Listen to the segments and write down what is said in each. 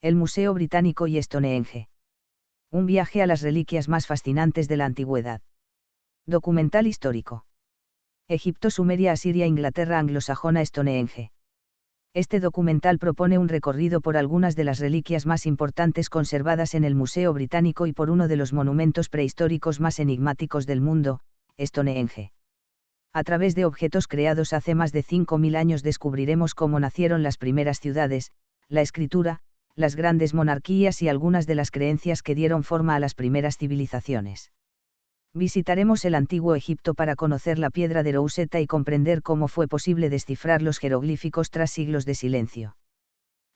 El Museo Británico y Stonehenge. Un viaje a las reliquias más fascinantes de la antigüedad. Documental histórico. Egipto, Sumeria, Asiria, Inglaterra anglosajona, Stonehenge. Este documental propone un recorrido por algunas de las reliquias más importantes conservadas en el Museo Británico y por uno de los monumentos prehistóricos más enigmáticos del mundo, Stonehenge. A través de objetos creados hace más de 5.000 años descubriremos cómo nacieron las primeras ciudades, la escritura, las grandes monarquías y algunas de las creencias que dieron forma a las primeras civilizaciones. Visitaremos el antiguo Egipto para conocer la piedra de Rosetta y comprender cómo fue posible descifrar los jeroglíficos tras siglos de silencio.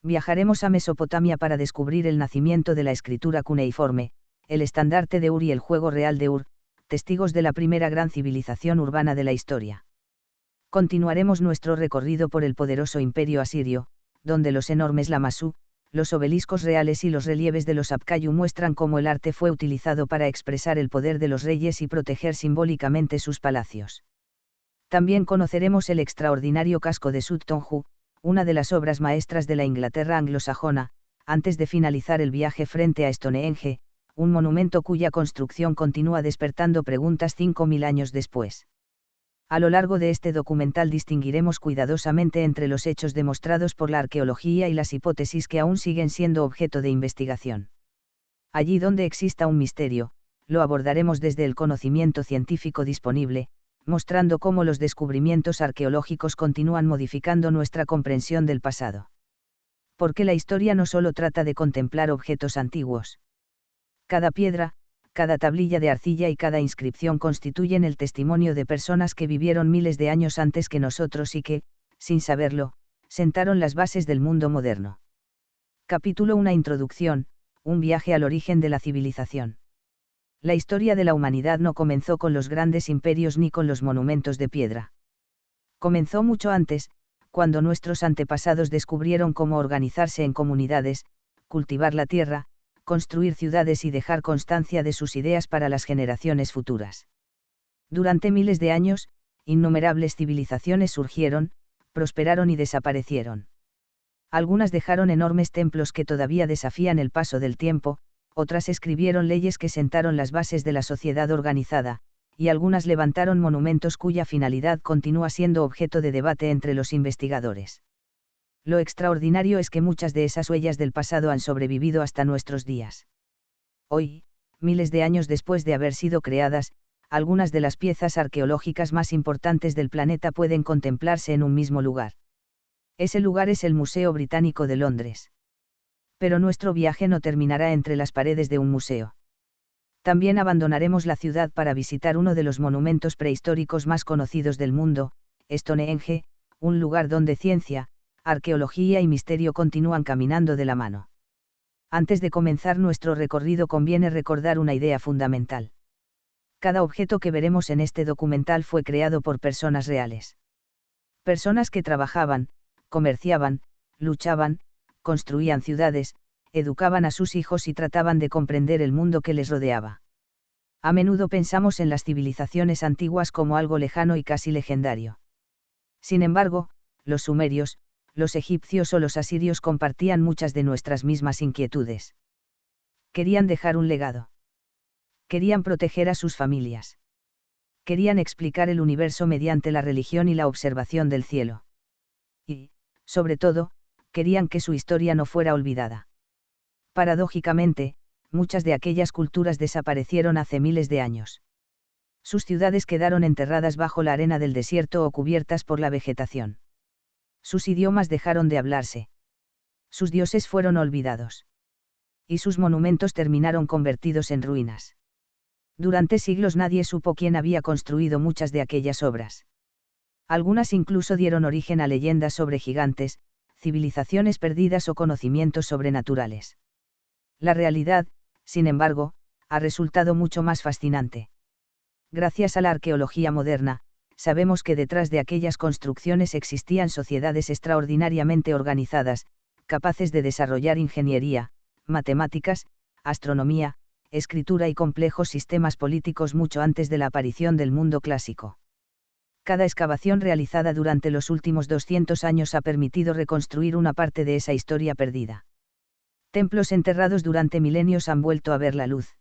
Viajaremos a Mesopotamia para descubrir el nacimiento de la escritura cuneiforme, el estandarte de Ur y el juego real de Ur, testigos de la primera gran civilización urbana de la historia. Continuaremos nuestro recorrido por el poderoso imperio asirio, donde los enormes lamassu, los obeliscos reales y los relieves de los Apkayu muestran cómo el arte fue utilizado para expresar el poder de los reyes y proteger simbólicamente sus palacios. También conoceremos el extraordinario casco de Suttonju, una de las obras maestras de la Inglaterra anglosajona, antes de finalizar el viaje frente a Stonehenge, un monumento cuya construcción continúa despertando preguntas 5.000 años después. A lo largo de este documental distinguiremos cuidadosamente entre los hechos demostrados por la arqueología y las hipótesis que aún siguen siendo objeto de investigación. Allí donde exista un misterio, lo abordaremos desde el conocimiento científico disponible, mostrando cómo los descubrimientos arqueológicos continúan modificando nuestra comprensión del pasado. Porque la historia no solo trata de contemplar objetos antiguos. Cada piedra, cada tablilla de arcilla y cada inscripción constituyen el testimonio de personas que vivieron miles de años antes que nosotros y que, sin saberlo, sentaron las bases del mundo moderno. Capítulo 1. Introducción, un viaje al origen de la civilización. La historia de la humanidad no comenzó con los grandes imperios ni con los monumentos de piedra. Comenzó mucho antes, cuando nuestros antepasados descubrieron cómo organizarse en comunidades, cultivar la tierra, construir ciudades y dejar constancia de sus ideas para las generaciones futuras. Durante miles de años, innumerables civilizaciones surgieron, prosperaron y desaparecieron. Algunas dejaron enormes templos que todavía desafían el paso del tiempo, otras escribieron leyes que sentaron las bases de la sociedad organizada, y algunas levantaron monumentos cuya finalidad continúa siendo objeto de debate entre los investigadores. Lo extraordinario es que muchas de esas huellas del pasado han sobrevivido hasta nuestros días. Hoy, miles de años después de haber sido creadas, algunas de las piezas arqueológicas más importantes del planeta pueden contemplarse en un mismo lugar. Ese lugar es el Museo Británico de Londres. Pero nuestro viaje no terminará entre las paredes de un museo. También abandonaremos la ciudad para visitar uno de los monumentos prehistóricos más conocidos del mundo, Stonehenge, un lugar donde ciencia, arqueología y misterio continúan caminando de la mano. Antes de comenzar nuestro recorrido conviene recordar una idea fundamental. Cada objeto que veremos en este documental fue creado por personas reales. Personas que trabajaban, comerciaban, luchaban, construían ciudades, educaban a sus hijos y trataban de comprender el mundo que les rodeaba. A menudo pensamos en las civilizaciones antiguas como algo lejano y casi legendario. Sin embargo, los sumerios, los egipcios o los asirios compartían muchas de nuestras mismas inquietudes. Querían dejar un legado. Querían proteger a sus familias. Querían explicar el universo mediante la religión y la observación del cielo. Y, sobre todo, querían que su historia no fuera olvidada. Paradójicamente, muchas de aquellas culturas desaparecieron hace miles de años. Sus ciudades quedaron enterradas bajo la arena del desierto o cubiertas por la vegetación. Sus idiomas dejaron de hablarse. Sus dioses fueron olvidados. Y sus monumentos terminaron convertidos en ruinas. Durante siglos nadie supo quién había construido muchas de aquellas obras. Algunas incluso dieron origen a leyendas sobre gigantes, civilizaciones perdidas o conocimientos sobrenaturales. La realidad, sin embargo, ha resultado mucho más fascinante. Gracias a la arqueología moderna, sabemos que detrás de aquellas construcciones existían sociedades extraordinariamente organizadas, capaces de desarrollar ingeniería, matemáticas, astronomía, escritura y complejos sistemas políticos mucho antes de la aparición del mundo clásico. Cada excavación realizada durante los últimos 200 años ha permitido reconstruir una parte de esa historia perdida. Templos enterrados durante milenios han vuelto a ver la luz.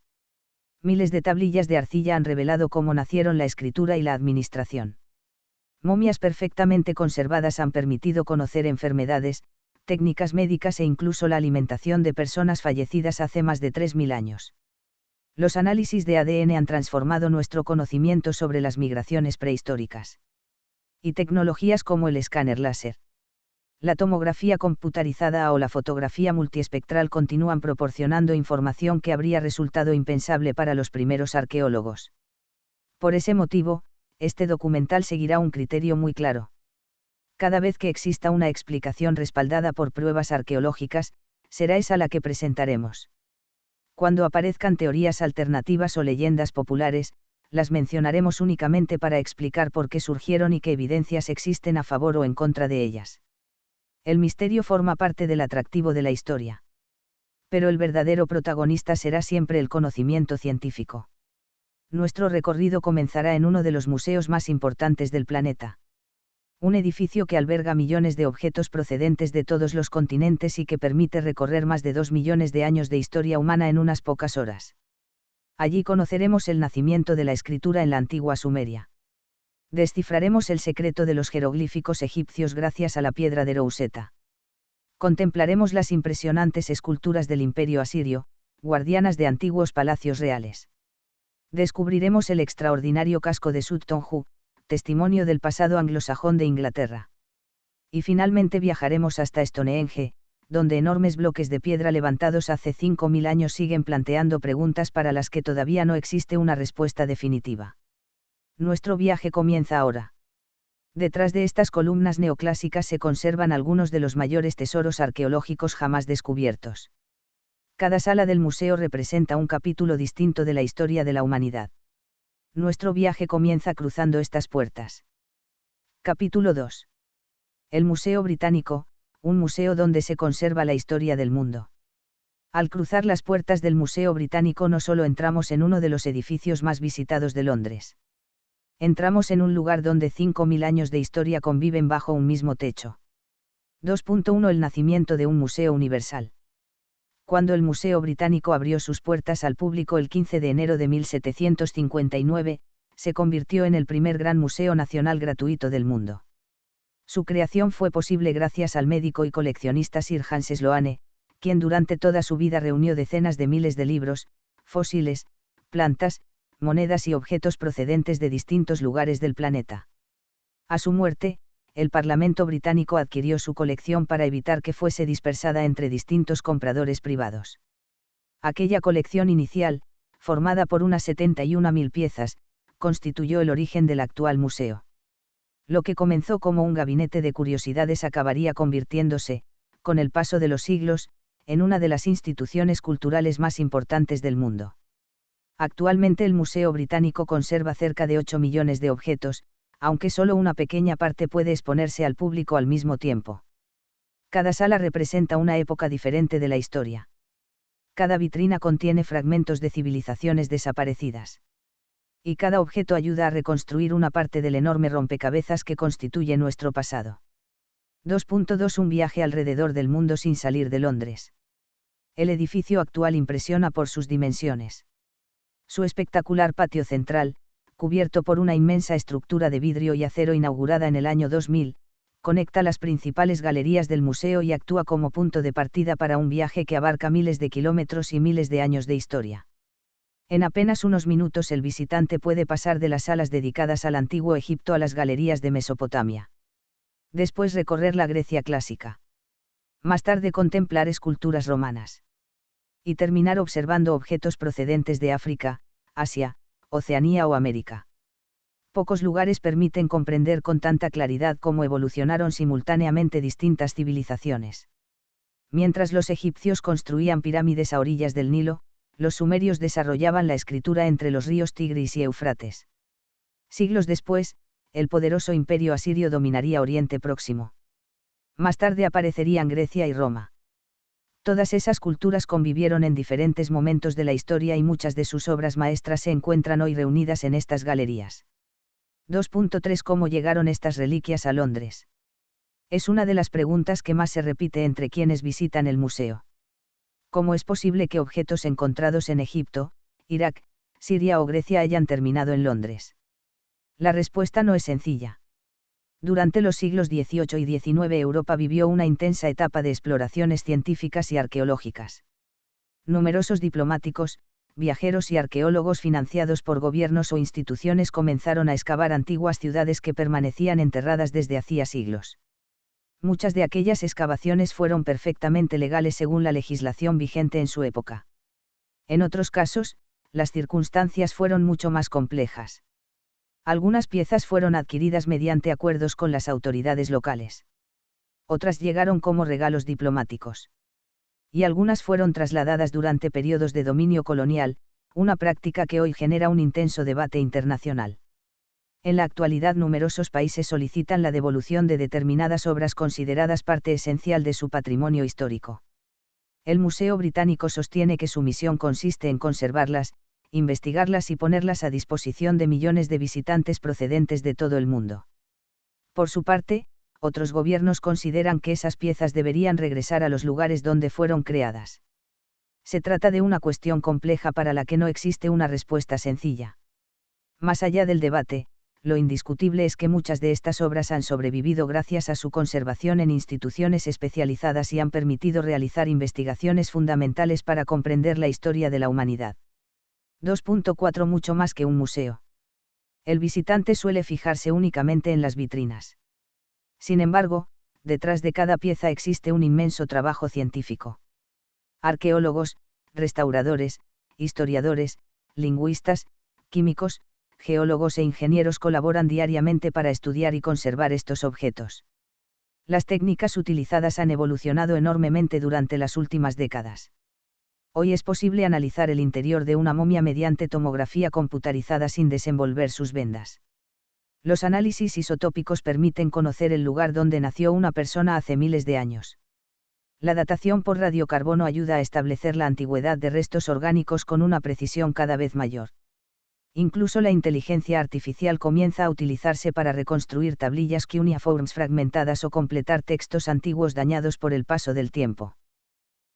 Miles de tablillas de arcilla han revelado cómo nacieron la escritura y la administración. Momias perfectamente conservadas han permitido conocer enfermedades, técnicas médicas e incluso la alimentación de personas fallecidas hace más de 3000 años. Los análisis de ADN han transformado nuestro conocimiento sobre las migraciones prehistóricas. Y tecnologías como el escáner láser, la tomografía computarizada o la fotografía multiespectral continúan proporcionando información que habría resultado impensable para los primeros arqueólogos. Por ese motivo, este documental seguirá un criterio muy claro. Cada vez que exista una explicación respaldada por pruebas arqueológicas, será esa la que presentaremos. Cuando aparezcan teorías alternativas o leyendas populares, las mencionaremos únicamente para explicar por qué surgieron y qué evidencias existen a favor o en contra de ellas. El misterio forma parte del atractivo de la historia. Pero el verdadero protagonista será siempre el conocimiento científico. Nuestro recorrido comenzará en uno de los museos más importantes del planeta. Un edificio que alberga millones de objetos procedentes de todos los continentes y que permite recorrer más de 2 millones de años de historia humana en unas pocas horas. Allí conoceremos el nacimiento de la escritura en la antigua Sumeria. Descifraremos el secreto de los jeroglíficos egipcios gracias a la piedra de Rosetta. Contemplaremos las impresionantes esculturas del Imperio Asirio, guardianas de antiguos palacios reales. Descubriremos el extraordinario casco de Sutton Hoo, testimonio del pasado anglosajón de Inglaterra. Y finalmente viajaremos hasta Stonehenge, donde enormes bloques de piedra levantados hace 5000 años siguen planteando preguntas para las que todavía no existe una respuesta definitiva. Nuestro viaje comienza ahora. Detrás de estas columnas neoclásicas se conservan algunos de los mayores tesoros arqueológicos jamás descubiertos. Cada sala del museo representa un capítulo distinto de la historia de la humanidad. Nuestro viaje comienza cruzando estas puertas. Capítulo 2. El Museo Británico, un museo donde se conserva la historia del mundo. Al cruzar las puertas del Museo Británico no solo entramos en uno de los edificios más visitados de Londres. Entramos en un lugar donde 5000 años de historia conviven bajo un mismo techo. 2.1 El nacimiento de un museo universal. Cuando el Museo Británico abrió sus puertas al público el 15 de enero de 1759, se convirtió en el primer gran museo nacional gratuito del mundo. Su creación fue posible gracias al médico y coleccionista Sir Hans Sloane, quien durante toda su vida reunió decenas de miles de libros, fósiles, plantas, monedas y objetos procedentes de distintos lugares del planeta. A su muerte, el Parlamento británico adquirió su colección para evitar que fuese dispersada entre distintos compradores privados. Aquella colección inicial, formada por unas 71.000 piezas, constituyó el origen del actual museo. Lo que comenzó como un gabinete de curiosidades acabaría convirtiéndose, con el paso de los siglos, en una de las instituciones culturales más importantes del mundo. Actualmente el Museo Británico conserva cerca de 8 millones de objetos, aunque solo una pequeña parte puede exponerse al público al mismo tiempo. Cada sala representa una época diferente de la historia. Cada vitrina contiene fragmentos de civilizaciones desaparecidas. Y cada objeto ayuda a reconstruir una parte del enorme rompecabezas que constituye nuestro pasado. 2.2 Un viaje alrededor del mundo sin salir de Londres. El edificio actual impresiona por sus dimensiones. Su espectacular patio central, cubierto por una inmensa estructura de vidrio y acero inaugurada en el año 2000, conecta las principales galerías del museo y actúa como punto de partida para un viaje que abarca miles de kilómetros y miles de años de historia. En apenas unos minutos el visitante puede pasar de las salas dedicadas al antiguo Egipto a las galerías de Mesopotamia. Después recorrer la Grecia clásica. Más tarde contemplar esculturas romanas. Y terminar observando objetos procedentes de África, Asia, Oceanía o América. Pocos lugares permiten comprender con tanta claridad cómo evolucionaron simultáneamente distintas civilizaciones. Mientras los egipcios construían pirámides a orillas del Nilo, los sumerios desarrollaban la escritura entre los ríos Tigris y Éufrates. Siglos después, el poderoso imperio asirio dominaría Oriente Próximo. Más tarde aparecerían Grecia y Roma. Todas esas culturas convivieron en diferentes momentos de la historia y muchas de sus obras maestras se encuentran hoy reunidas en estas galerías. 2.3 ¿Cómo llegaron estas reliquias a Londres? Es una de las preguntas que más se repite entre quienes visitan el museo. ¿Cómo es posible que objetos encontrados en Egipto, Irak, Siria o Grecia hayan terminado en Londres? La respuesta no es sencilla. Durante los siglos XVIII y XIX Europa vivió una intensa etapa de exploraciones científicas y arqueológicas. Numerosos diplomáticos, viajeros y arqueólogos financiados por gobiernos o instituciones comenzaron a excavar antiguas ciudades que permanecían enterradas desde hacía siglos. Muchas de aquellas excavaciones fueron perfectamente legales según la legislación vigente en su época. En otros casos, las circunstancias fueron mucho más complejas. Algunas piezas fueron adquiridas mediante acuerdos con las autoridades locales. Otras llegaron como regalos diplomáticos. Y algunas fueron trasladadas durante periodos de dominio colonial, una práctica que hoy genera un intenso debate internacional. En la actualidad numerosos países solicitan la devolución de determinadas obras consideradas parte esencial de su patrimonio histórico. El Museo Británico sostiene que su misión consiste en conservarlas, investigarlas y ponerlas a disposición de millones de visitantes procedentes de todo el mundo. Por su parte, otros gobiernos consideran que esas piezas deberían regresar a los lugares donde fueron creadas. Se trata de una cuestión compleja para la que no existe una respuesta sencilla. Más allá del debate, lo indiscutible es que muchas de estas obras han sobrevivido gracias a su conservación en instituciones especializadas y han permitido realizar investigaciones fundamentales para comprender la historia de la humanidad. 2.4 Mucho más que un museo. El visitante suele fijarse únicamente en las vitrinas. Sin embargo, detrás de cada pieza existe un inmenso trabajo científico. Arqueólogos, restauradores, historiadores, lingüistas, químicos, geólogos e ingenieros colaboran diariamente para estudiar y conservar estos objetos. Las técnicas utilizadas han evolucionado enormemente durante las últimas décadas. Hoy es posible analizar el interior de una momia mediante tomografía computarizada sin desenvolver sus vendas. Los análisis isotópicos permiten conocer el lugar donde nació una persona hace miles de años. La datación por radiocarbono ayuda a establecer la antigüedad de restos orgánicos con una precisión cada vez mayor. Incluso la inteligencia artificial comienza a utilizarse para reconstruir tablillas cuneiformes fragmentadas o completar textos antiguos dañados por el paso del tiempo.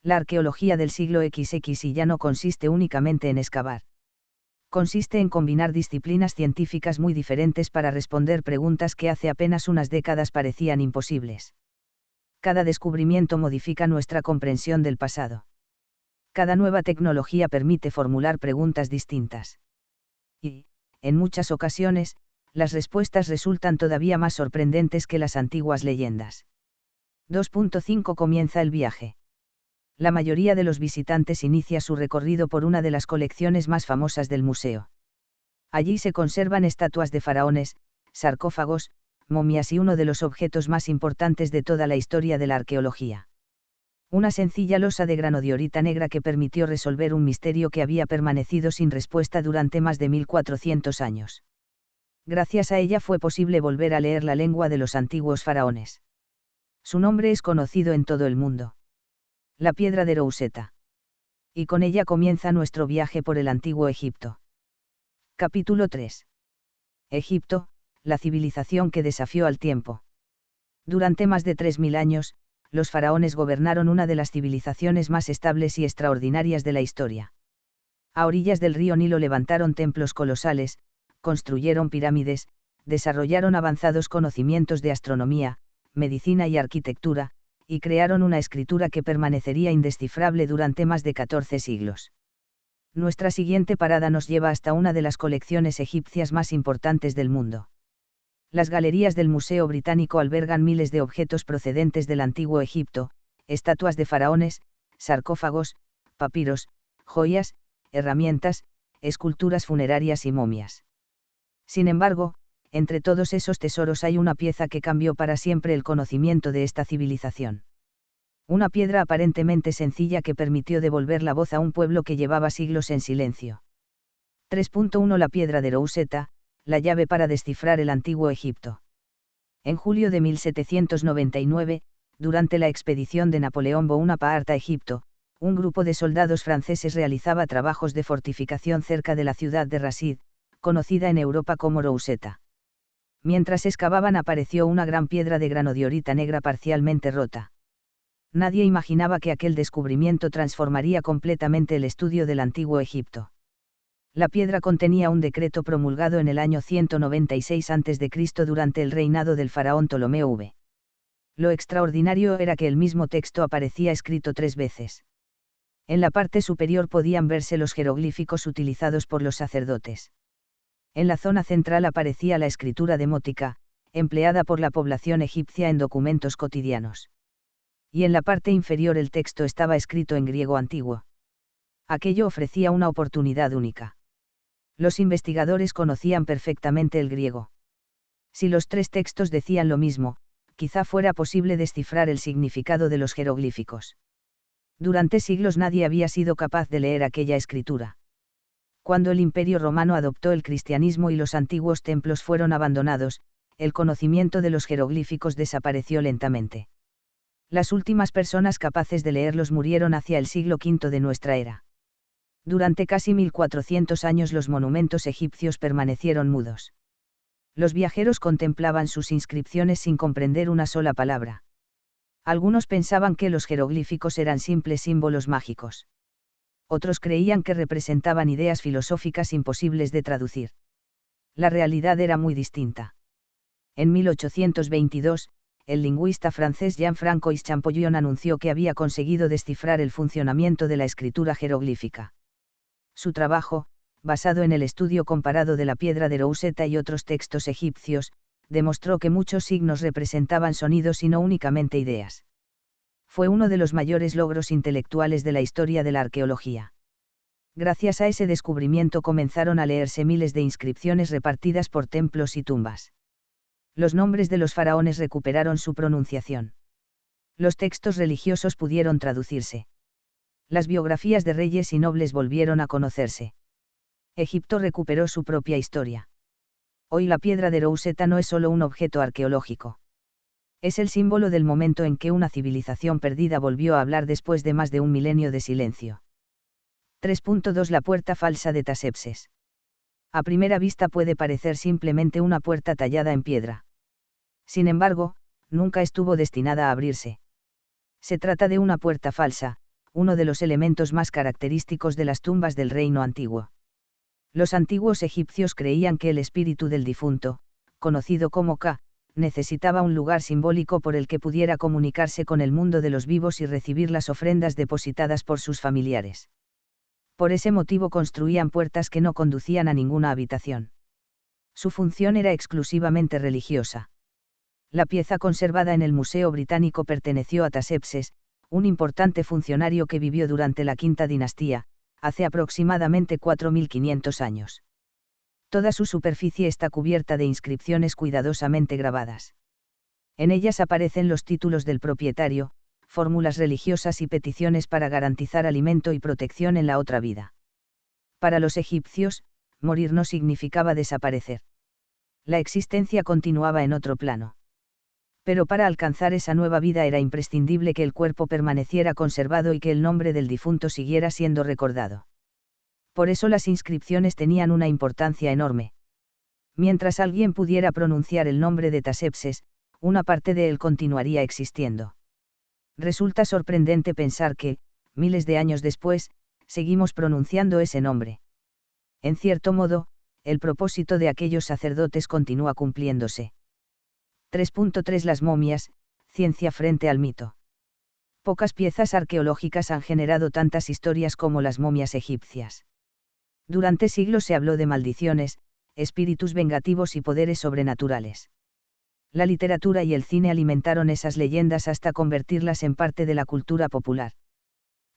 La arqueología del siglo XX ya no consiste únicamente en excavar. Consiste en combinar disciplinas científicas muy diferentes para responder preguntas que hace apenas unas décadas parecían imposibles. Cada descubrimiento modifica nuestra comprensión del pasado. Cada nueva tecnología permite formular preguntas distintas. Y, en muchas ocasiones, las respuestas resultan todavía más sorprendentes que las antiguas leyendas. 2.5 Comienza el viaje. La mayoría de los visitantes inicia su recorrido por una de las colecciones más famosas del museo. Allí se conservan estatuas de faraones, sarcófagos, momias y uno de los objetos más importantes de toda la historia de la arqueología. Una sencilla losa de granodiorita negra que permitió resolver un misterio que había permanecido sin respuesta durante más de 1400 años. Gracias a ella fue posible volver a leer la lengua de los antiguos faraones. Su nombre es conocido en todo el mundo. La piedra de Rosetta. Y con ella comienza nuestro viaje por el antiguo Egipto. Capítulo 3. Egipto, la civilización que desafió al tiempo. Durante más de 3000 años, los faraones gobernaron una de las civilizaciones más estables y extraordinarias de la historia. A orillas del río Nilo levantaron templos colosales, construyeron pirámides, desarrollaron avanzados conocimientos de astronomía, medicina y arquitectura, y crearon una escritura que permanecería indescifrable durante más de 14 siglos. Nuestra siguiente parada nos lleva hasta una de las colecciones egipcias más importantes del mundo. Las galerías del Museo Británico albergan miles de objetos procedentes del antiguo Egipto, estatuas de faraones, sarcófagos, papiros, joyas, herramientas, esculturas funerarias y momias. Sin embargo, entre todos esos tesoros hay una pieza que cambió para siempre el conocimiento de esta civilización. Una piedra aparentemente sencilla que permitió devolver la voz a un pueblo que llevaba siglos en silencio. 3.1 La piedra de Rosetta, la llave para descifrar el antiguo Egipto. En julio de 1799, durante la expedición de Napoleón Bonaparte a Egipto, un grupo de soldados franceses realizaba trabajos de fortificación cerca de la ciudad de Rasid, conocida en Europa como Rosetta. Mientras excavaban apareció una gran piedra de granodiorita negra parcialmente rota. Nadie imaginaba que aquel descubrimiento transformaría completamente el estudio del antiguo Egipto. La piedra contenía un decreto promulgado en el año 196 a.C. durante el reinado del faraón Ptolomeo V. Lo extraordinario era que el mismo texto aparecía escrito 3 veces. En la parte superior podían verse los jeroglíficos utilizados por los sacerdotes. En la zona central aparecía la escritura demótica, empleada por la población egipcia en documentos cotidianos. Y en la parte inferior el texto estaba escrito en griego antiguo. Aquello ofrecía una oportunidad única. Los investigadores conocían perfectamente el griego. Si los 3 textos decían lo mismo, quizá fuera posible descifrar el significado de los jeroglíficos. Durante siglos nadie había sido capaz de leer aquella escritura. Cuando el Imperio Romano adoptó el cristianismo y los antiguos templos fueron abandonados, el conocimiento de los jeroglíficos desapareció lentamente. Las últimas personas capaces de leerlos murieron hacia el siglo V de nuestra era. Durante casi 1400 años los monumentos egipcios permanecieron mudos. Los viajeros contemplaban sus inscripciones sin comprender una sola palabra. Algunos pensaban que los jeroglíficos eran simples símbolos mágicos. Otros creían que representaban ideas filosóficas imposibles de traducir. La realidad era muy distinta. En 1822, el lingüista francés Jean-Francois Champollion anunció que había conseguido descifrar el funcionamiento de la escritura jeroglífica. Su trabajo, basado en el estudio comparado de la piedra de Rosetta y otros textos egipcios, demostró que muchos signos representaban sonidos y no únicamente ideas. Fue uno de los mayores logros intelectuales de la historia de la arqueología. Gracias a ese descubrimiento comenzaron a leerse miles de inscripciones repartidas por templos y tumbas. Los nombres de los faraones recuperaron su pronunciación. Los textos religiosos pudieron traducirse. Las biografías de reyes y nobles volvieron a conocerse. Egipto recuperó su propia historia. Hoy la piedra de Rosetta no es solo un objeto arqueológico. Es el símbolo del momento en que una civilización perdida volvió a hablar después de más de un milenio de silencio. 3.2 La puerta falsa de Tasepses. A primera vista puede parecer simplemente una puerta tallada en piedra. Sin embargo, nunca estuvo destinada a abrirse. Se trata de una puerta falsa, uno de los elementos más característicos de las tumbas del reino antiguo. Los antiguos egipcios creían que el espíritu del difunto, conocido como Ka, necesitaba un lugar simbólico por el que pudiera comunicarse con el mundo de los vivos y recibir las ofrendas depositadas por sus familiares. Por ese motivo construían puertas que no conducían a ninguna habitación. Su función era exclusivamente religiosa. La pieza conservada en el Museo Británico perteneció a Tasepses, un importante funcionario que vivió durante la Quinta Dinastía, hace aproximadamente 4500 años. Toda su superficie está cubierta de inscripciones cuidadosamente grabadas. En ellas aparecen los títulos del propietario, fórmulas religiosas y peticiones para garantizar alimento y protección en la otra vida. Para los egipcios, morir no significaba desaparecer. La existencia continuaba en otro plano. Pero para alcanzar esa nueva vida era imprescindible que el cuerpo permaneciera conservado y que el nombre del difunto siguiera siendo recordado. Por eso las inscripciones tenían una importancia enorme. Mientras alguien pudiera pronunciar el nombre de Tasepses, una parte de él continuaría existiendo. Resulta sorprendente pensar que, miles de años después, seguimos pronunciando ese nombre. En cierto modo, el propósito de aquellos sacerdotes continúa cumpliéndose. 3.3 Las momias, ciencia frente al mito. Pocas piezas arqueológicas han generado tantas historias como las momias egipcias. Durante siglos se habló de maldiciones, espíritus vengativos y poderes sobrenaturales. La literatura y el cine alimentaron esas leyendas hasta convertirlas en parte de la cultura popular.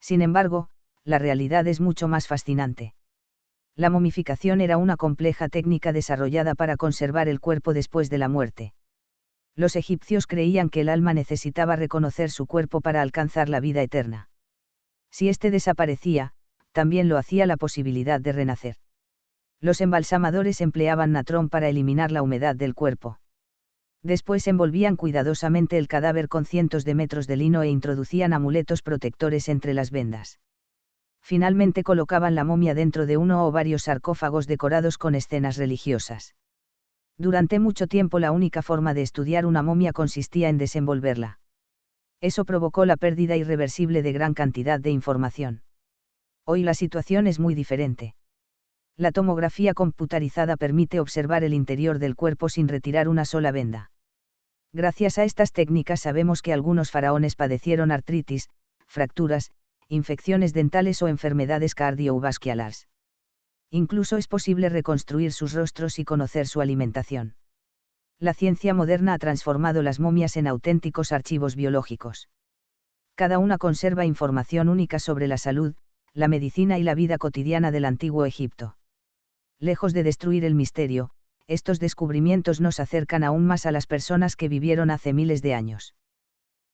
Sin embargo, la realidad es mucho más fascinante. La momificación era una compleja técnica desarrollada para conservar el cuerpo después de la muerte. Los egipcios creían que el alma necesitaba reconocer su cuerpo para alcanzar la vida eterna. Si éste desaparecía, también lo hacía la posibilidad de renacer. Los embalsamadores empleaban natrón para eliminar la humedad del cuerpo. Después envolvían cuidadosamente el cadáver con cientos de metros de lino e introducían amuletos protectores entre las vendas. Finalmente colocaban la momia dentro de uno o varios sarcófagos decorados con escenas religiosas. Durante mucho tiempo la única forma de estudiar una momia consistía en desenvolverla. Eso provocó la pérdida irreversible de gran cantidad de información. Hoy la situación es muy diferente. La tomografía computarizada permite observar el interior del cuerpo sin retirar una sola venda. Gracias a estas técnicas sabemos que algunos faraones padecieron artritis, fracturas, infecciones dentales o enfermedades cardiovasculares. Incluso es posible reconstruir sus rostros y conocer su alimentación. La ciencia moderna ha transformado las momias en auténticos archivos biológicos. Cada una conserva información única sobre la salud, la medicina y la vida cotidiana del antiguo Egipto. Lejos de destruir el misterio, estos descubrimientos nos acercan aún más a las personas que vivieron hace miles de años.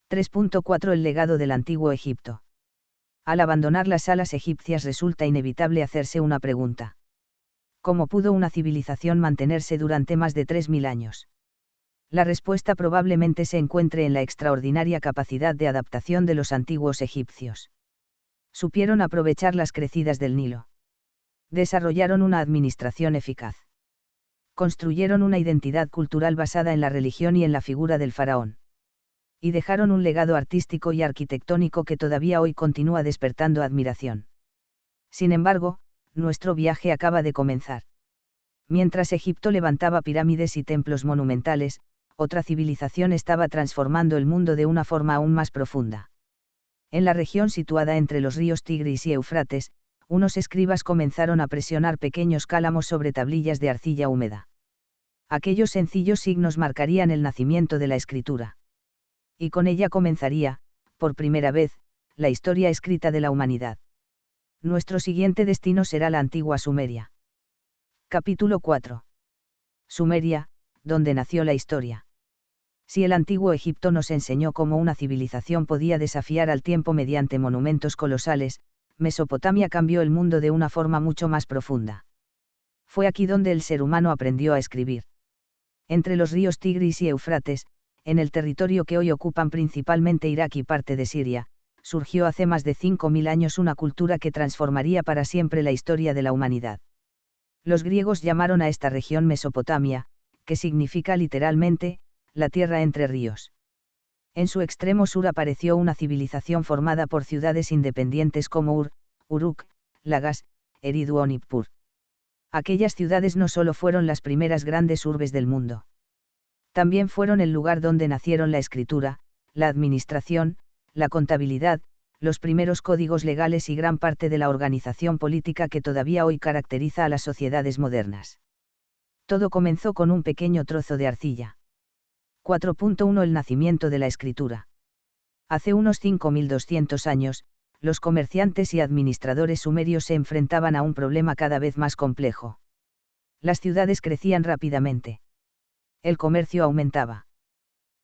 3.4 El legado del antiguo Egipto. Al abandonar las salas egipcias resulta inevitable hacerse una pregunta. ¿Cómo pudo una civilización mantenerse durante más de 3000 años? La respuesta probablemente se encuentre en la extraordinaria capacidad de adaptación de los antiguos egipcios. Supieron aprovechar las crecidas del Nilo. Desarrollaron una administración eficaz. Construyeron una identidad cultural basada en la religión y en la figura del faraón. Y dejaron un legado artístico y arquitectónico que todavía hoy continúa despertando admiración. Sin embargo, nuestro viaje acaba de comenzar. Mientras Egipto levantaba pirámides y templos monumentales, otra civilización estaba transformando el mundo de una forma aún más profunda. En la región situada entre los ríos Tigris y Éufrates, unos escribas comenzaron a presionar pequeños cálamos sobre tablillas de arcilla húmeda. Aquellos sencillos signos marcarían el nacimiento de la escritura. Y con ella comenzaría, por primera vez, la historia escrita de la humanidad. Nuestro siguiente destino será la antigua Sumeria. Capítulo 4. Sumeria, donde nació la historia. Si el antiguo Egipto nos enseñó cómo una civilización podía desafiar al tiempo mediante monumentos colosales, Mesopotamia cambió el mundo de una forma mucho más profunda. Fue aquí donde el ser humano aprendió a escribir. Entre los ríos Tigris y Éufrates, en el territorio que hoy ocupan principalmente Irak y parte de Siria, surgió hace más de 5000 años una cultura que transformaría para siempre la historia de la humanidad. Los griegos llamaron a esta región Mesopotamia, que significa literalmente, la tierra entre ríos. En su extremo sur apareció una civilización formada por ciudades independientes como Ur, Uruk, Lagas, Eridu o Nippur. Aquellas ciudades no solo fueron las primeras grandes urbes del mundo. También fueron el lugar donde nacieron la escritura, la administración, la contabilidad, los primeros códigos legales y gran parte de la organización política que todavía hoy caracteriza a las sociedades modernas. Todo comenzó con un pequeño trozo de arcilla. 4.1 El nacimiento de la escritura. Hace unos 5200 años, los comerciantes y administradores sumerios se enfrentaban a un problema cada vez más complejo. Las ciudades crecían rápidamente. El comercio aumentaba.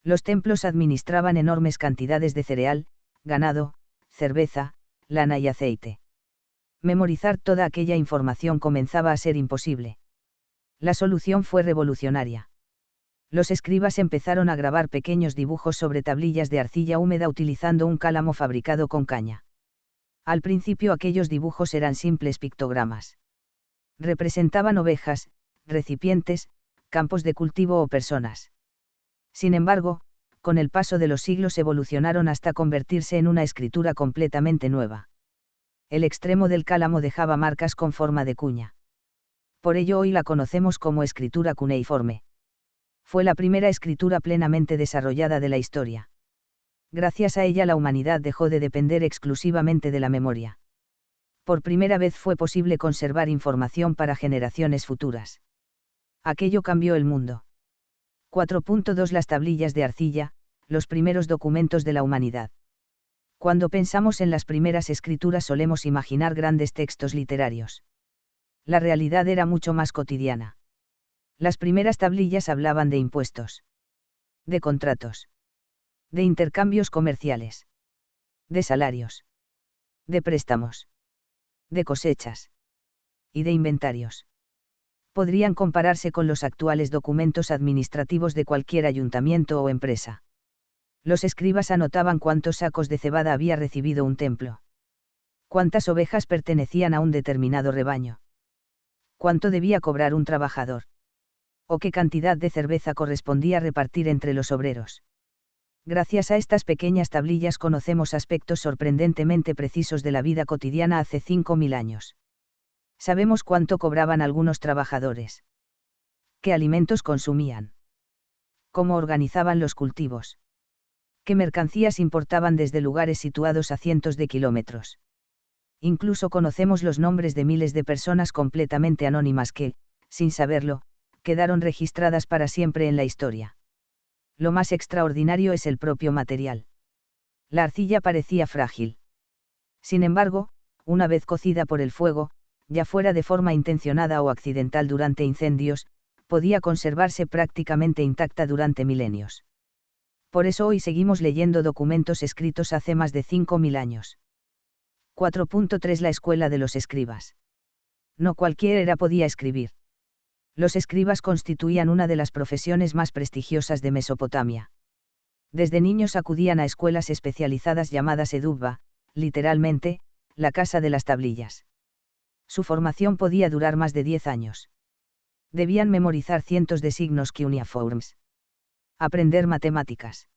Los templos administraban enormes cantidades de cereal, ganado, cerveza, lana y aceite. Memorizar toda aquella información comenzaba a ser imposible. La solución fue revolucionaria. Los escribas empezaron a grabar pequeños dibujos sobre tablillas de arcilla húmeda utilizando un cálamo fabricado con caña. Al principio aquellos dibujos eran simples pictogramas. Representaban ovejas, recipientes, campos de cultivo o personas. Sin embargo, con el paso de los siglos evolucionaron hasta convertirse en una escritura completamente nueva. El extremo del cálamo dejaba marcas con forma de cuña. Por ello hoy la conocemos como escritura cuneiforme. Fue la primera escritura plenamente desarrollada de la historia. Gracias a ella la humanidad dejó de depender exclusivamente de la memoria. Por primera vez fue posible conservar información para generaciones futuras. Aquello cambió el mundo. 4.2 Las tablillas de arcilla, los primeros documentos de la humanidad. Cuando pensamos en las primeras escrituras solemos imaginar grandes textos literarios. La realidad era mucho más cotidiana. Las primeras tablillas hablaban de impuestos, de contratos, de intercambios comerciales, de salarios, de préstamos, de cosechas y de inventarios. Podrían compararse con los actuales documentos administrativos de cualquier ayuntamiento o empresa. Los escribas anotaban cuántos sacos de cebada había recibido un templo, cuántas ovejas pertenecían a un determinado rebaño, cuánto debía cobrar un trabajador, o qué cantidad de cerveza correspondía repartir entre los obreros. Gracias a estas pequeñas tablillas conocemos aspectos sorprendentemente precisos de la vida cotidiana hace 5.000 años. Sabemos cuánto cobraban algunos trabajadores. Qué alimentos consumían. Cómo organizaban los cultivos. Qué mercancías importaban desde lugares situados a cientos de kilómetros. Incluso conocemos los nombres de miles de personas completamente anónimas que, sin saberlo, quedaron registradas para siempre en la historia. Lo más extraordinario es el propio material. La arcilla parecía frágil. Sin embargo, una vez cocida por el fuego, ya fuera de forma intencionada o accidental durante incendios, podía conservarse prácticamente intacta durante milenios. Por eso hoy seguimos leyendo documentos escritos hace más de 5.000 años. 4.3 La escuela de los escribas. No cualquiera podía escribir. Los escribas constituían una de las profesiones más prestigiosas de Mesopotamia. Desde niños acudían a escuelas especializadas llamadas edubba, literalmente, la casa de las tablillas. Su formación podía durar más de 10 años. Debían memorizar cientos de signos cuneiformes. Aprender matemáticas.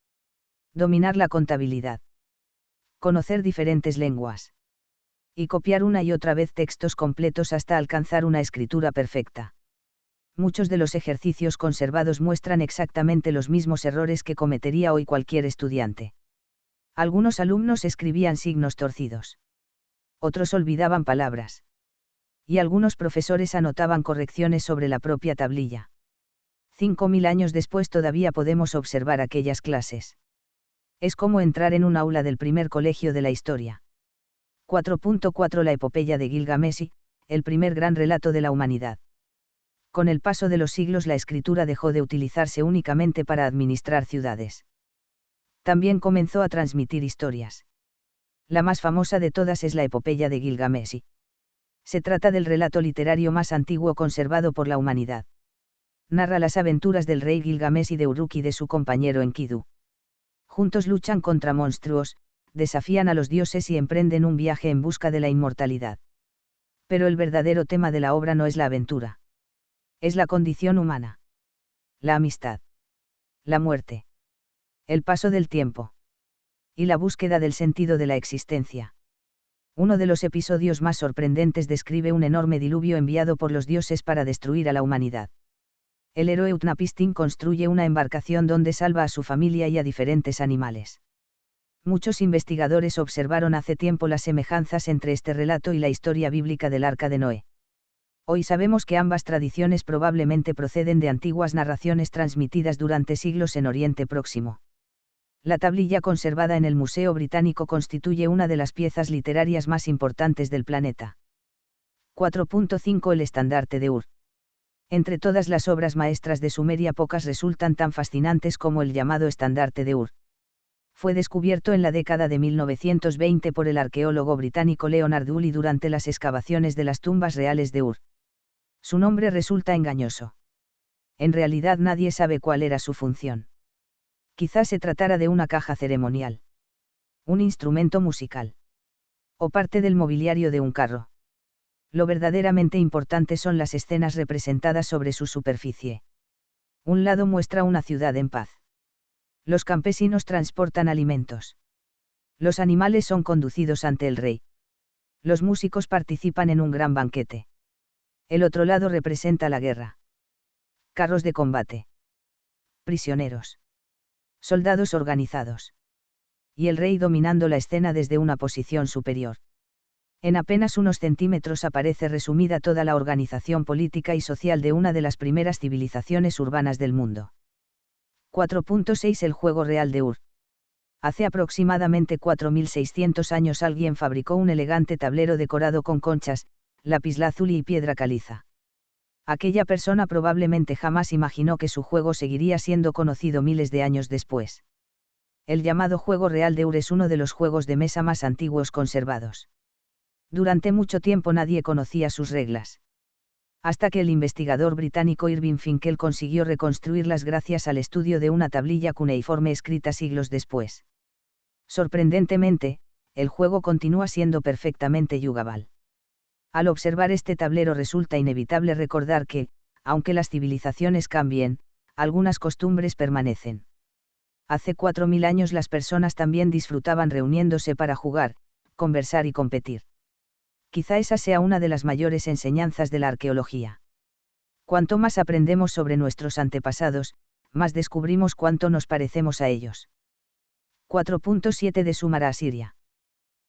Dominar la contabilidad. Conocer diferentes lenguas. Y copiar una y otra vez textos completos hasta alcanzar una escritura perfecta. Muchos de los ejercicios conservados muestran exactamente los mismos errores que cometería hoy cualquier estudiante. Algunos alumnos escribían signos torcidos. Otros olvidaban palabras. Y algunos profesores anotaban correcciones sobre la propia tablilla. 5.000 años después todavía podemos observar aquellas clases. Es como entrar en un aula del primer colegio de la historia. 4.4 La epopeya de Gilgamesh, el primer gran relato de la humanidad. Con el paso de los siglos la escritura dejó de utilizarse únicamente para administrar ciudades. También comenzó a transmitir historias. La más famosa de todas es la epopeya de Gilgamesh. Se trata del relato literario más antiguo conservado por la humanidad. Narra las aventuras del rey Gilgamesh y de Uruk y de su compañero Enkidu. Juntos luchan contra monstruos, desafían a los dioses y emprenden un viaje en busca de la inmortalidad. Pero el verdadero tema de la obra no es la aventura. Es la condición humana. La amistad. La muerte. El paso del tiempo. Y la búsqueda del sentido de la existencia. Uno de los episodios más sorprendentes describe un enorme diluvio enviado por los dioses para destruir a la humanidad. El héroe Utnapishtim construye una embarcación donde salva a su familia y a diferentes animales. Muchos investigadores observaron hace tiempo las semejanzas entre este relato y la historia bíblica del Arca de Noé. Hoy sabemos que ambas tradiciones probablemente proceden de antiguas narraciones transmitidas durante siglos en Oriente Próximo. La tablilla conservada en el Museo Británico constituye una de las piezas literarias más importantes del planeta. 4.5 El estandarte de Ur. Entre todas las obras maestras de Sumeria pocas resultan tan fascinantes como el llamado estandarte de Ur. Fue descubierto en la década de 1920 por el arqueólogo británico Leonard Woolley durante las excavaciones de las tumbas reales de Ur. Su nombre resulta engañoso. En realidad nadie sabe cuál era su función. Quizás se tratara de una caja ceremonial. Un instrumento musical. O parte del mobiliario de un carro. Lo verdaderamente importante son las escenas representadas sobre su superficie. Un lado muestra una ciudad en paz. Los campesinos transportan alimentos. Los animales son conducidos ante el rey. Los músicos participan en un gran banquete. El otro lado representa la guerra. Carros de combate. Prisioneros. Soldados organizados. Y el rey dominando la escena desde una posición superior. En apenas unos centímetros aparece resumida toda la organización política y social de una de las primeras civilizaciones urbanas del mundo. 4.6 El juego real de Ur. Hace aproximadamente 4.600 años alguien fabricó un elegante tablero decorado con conchas, lapislázuli y piedra caliza. Aquella persona probablemente jamás imaginó que su juego seguiría siendo conocido miles de años después. El llamado juego real de Ur es uno de los juegos de mesa más antiguos conservados. Durante mucho tiempo nadie conocía sus reglas. Hasta que el investigador británico Irving Finkel consiguió reconstruirlas gracias al estudio de una tablilla cuneiforme escrita siglos después. Sorprendentemente, el juego continúa siendo perfectamente jugable. Al observar este tablero resulta inevitable recordar que, aunque las civilizaciones cambien, algunas costumbres permanecen. Hace 4000 años las personas también disfrutaban reuniéndose para jugar, conversar y competir. Quizá esa sea una de las mayores enseñanzas de la arqueología. Cuanto más aprendemos sobre nuestros antepasados, más descubrimos cuánto nos parecemos a ellos. 4.7 de Sumara Asiria.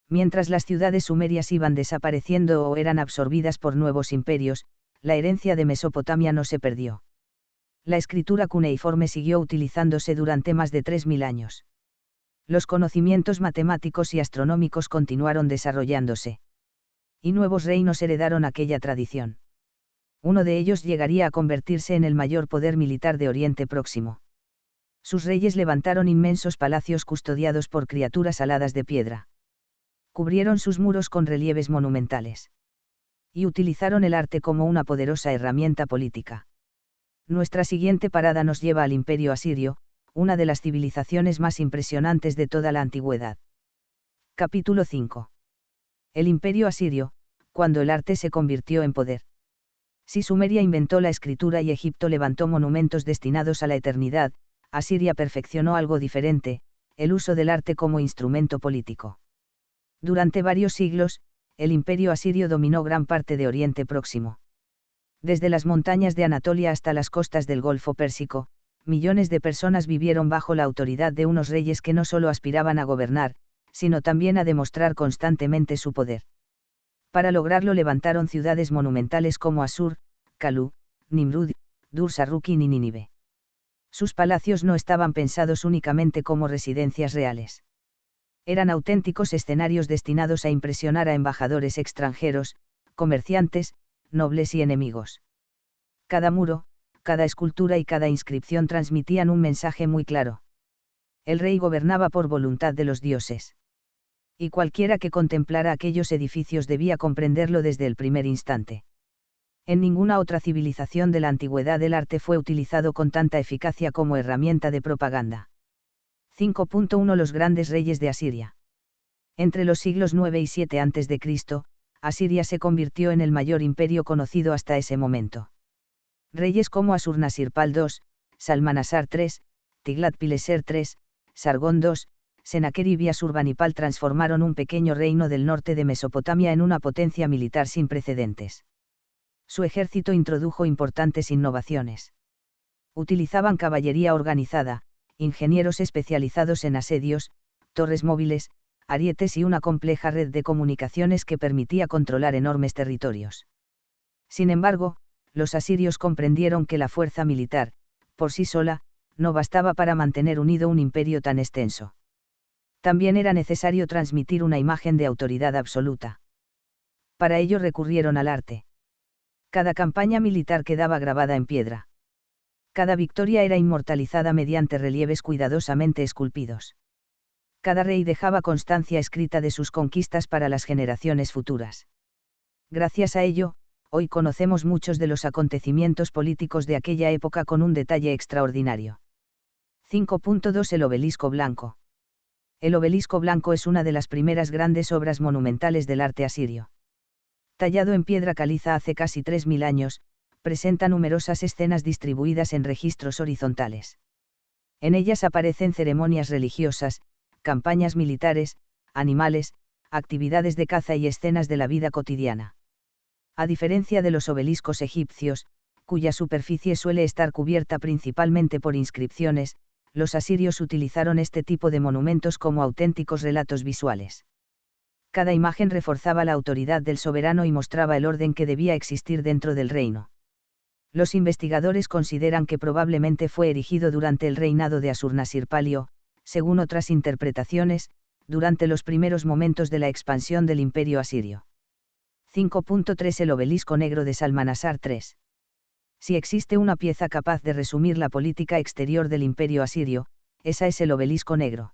Mientras las ciudades sumerias iban desapareciendo o eran absorbidas por nuevos imperios, la herencia de Mesopotamia no se perdió. La escritura cuneiforme siguió utilizándose durante más de 3000 años. Los conocimientos matemáticos y astronómicos continuaron desarrollándose. Y nuevos reinos heredaron aquella tradición. Uno de ellos llegaría a convertirse en el mayor poder militar de Oriente Próximo. Sus reyes levantaron inmensos palacios custodiados por criaturas aladas de piedra. Cubrieron sus muros con relieves monumentales. Y utilizaron el arte como una poderosa herramienta política. Nuestra siguiente parada nos lleva al Imperio Asirio, una de las civilizaciones más impresionantes de toda la antigüedad. Capítulo 5. El Imperio Asirio, cuando el arte se convirtió en poder. Si Sumeria inventó la escritura y Egipto levantó monumentos destinados a la eternidad, Asiria perfeccionó algo diferente, el uso del arte como instrumento político. Durante varios siglos, el Imperio Asirio dominó gran parte de Oriente Próximo. Desde las montañas de Anatolia hasta las costas del Golfo Pérsico, millones de personas vivieron bajo la autoridad de unos reyes que no solo aspiraban a gobernar, sino también a demostrar constantemente su poder. Para lograrlo levantaron ciudades monumentales como Asur, Kalú, Nimrud, Dur-Sarrukin y Nínive. Sus palacios no estaban pensados únicamente como residencias reales. Eran auténticos escenarios destinados a impresionar a embajadores extranjeros, comerciantes, nobles y enemigos. Cada muro, cada escultura y cada inscripción transmitían un mensaje muy claro. El rey gobernaba por voluntad de los dioses. Y cualquiera que contemplara aquellos edificios debía comprenderlo desde el primer instante. En ninguna otra civilización de la antigüedad el arte fue utilizado con tanta eficacia como herramienta de propaganda. 5.1 Los grandes reyes de Asiria. Entre los siglos 9 y 7 a.C., Asiria se convirtió en el mayor imperio conocido hasta ese momento. Reyes como Asurnasirpal II, Salmanasar III, Tiglat-Pileser III, Sargón II, Sennacherib y Asurbanipal transformaron un pequeño reino del norte de Mesopotamia en una potencia militar sin precedentes. Su ejército introdujo importantes innovaciones. Utilizaban caballería organizada, ingenieros especializados en asedios, torres móviles, arietes y una compleja red de comunicaciones que permitía controlar enormes territorios. Sin embargo, los asirios comprendieron que la fuerza militar, por sí sola, no bastaba para mantener unido un imperio tan extenso. También era necesario transmitir una imagen de autoridad absoluta. Para ello recurrieron al arte. Cada campaña militar quedaba grabada en piedra. Cada victoria era inmortalizada mediante relieves cuidadosamente esculpidos. Cada rey dejaba constancia escrita de sus conquistas para las generaciones futuras. Gracias a ello, hoy conocemos muchos de los acontecimientos políticos de aquella época con un detalle extraordinario. 5.2 El obelisco blanco. El obelisco blanco es una de las primeras grandes obras monumentales del arte asirio. Tallado en piedra caliza hace casi 3000 años, presenta numerosas escenas distribuidas en registros horizontales. En ellas aparecen ceremonias religiosas, campañas militares, animales, actividades de caza y escenas de la vida cotidiana. A diferencia de los obeliscos egipcios, cuya superficie suele estar cubierta principalmente por inscripciones, los asirios utilizaron este tipo de monumentos como auténticos relatos visuales. Cada imagen reforzaba la autoridad del soberano y mostraba el orden que debía existir dentro del reino. Los investigadores consideran que probablemente fue erigido durante el reinado de Asurnasirpal o, según otras interpretaciones, durante los primeros momentos de la expansión del imperio asirio. 5.3 El obelisco negro de Salmanasar III. Si existe una pieza capaz de resumir la política exterior del imperio asirio, esa es el obelisco negro.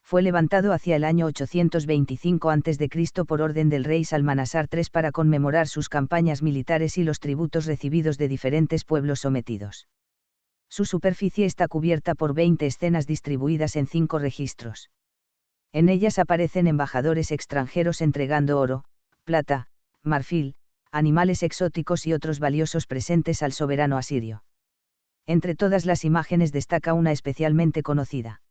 Fue levantado hacia el año 825 a.C. por orden del rey Salmanasar III para conmemorar sus campañas militares y los tributos recibidos de diferentes pueblos sometidos. Su superficie está cubierta por 20 escenas distribuidas en 5 registros. En ellas aparecen embajadores extranjeros entregando oro, plata, marfil, animales exóticos y otros valiosos presentes al soberano asirio. Entre todas las imágenes destaca una especialmente conocida.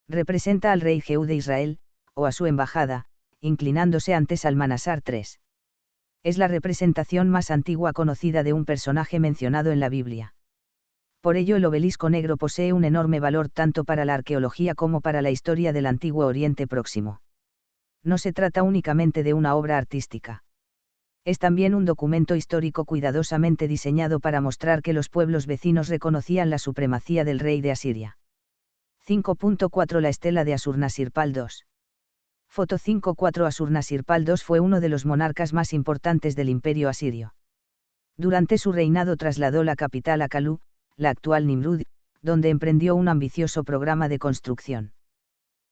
Representa al rey Jehú de Israel, o a su embajada, inclinándose ante Salmanasar III. Es la representación más antigua conocida de un personaje mencionado en la Biblia. Por ello el obelisco negro posee un enorme valor tanto para la arqueología como para la historia del Antiguo Oriente Próximo. No se trata únicamente de una obra artística. Es también un documento histórico cuidadosamente diseñado para mostrar que los pueblos vecinos reconocían la supremacía del rey de Asiria. 5.4 La estela de Asurnasirpal II. Foto 5.4 Asurnasirpal II fue uno de los monarcas más importantes del imperio asirio. Durante su reinado trasladó la capital a Kalú, la actual Nimrud, donde emprendió un ambicioso programa de construcción.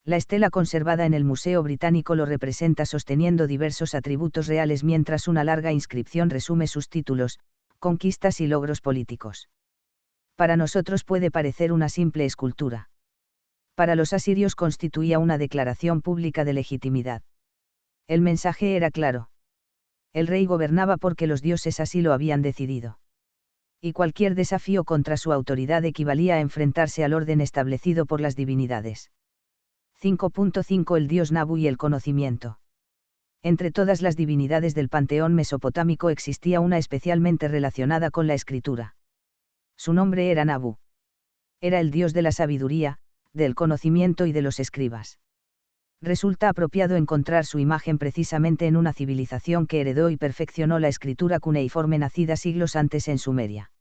La estela conservada en el Museo Británico lo representa sosteniendo diversos atributos reales mientras una larga inscripción resume sus títulos, conquistas y logros políticos. Para nosotros puede parecer una simple escultura. Para los asirios constituía una declaración pública de legitimidad. El mensaje era claro. El rey gobernaba porque los dioses así lo habían decidido. Y cualquier desafío contra su autoridad equivalía a enfrentarse al orden establecido por las divinidades. 5.5 El dios Nabu y el conocimiento. Entre todas las divinidades del panteón mesopotámico existía una especialmente relacionada con la escritura. Su nombre era Nabu. Era el dios de la sabiduría, del conocimiento y de los escribas. Resulta apropiado encontrar su imagen precisamente en una civilización que heredó y perfeccionó la escritura cuneiforme nacida siglos antes en Sumeria.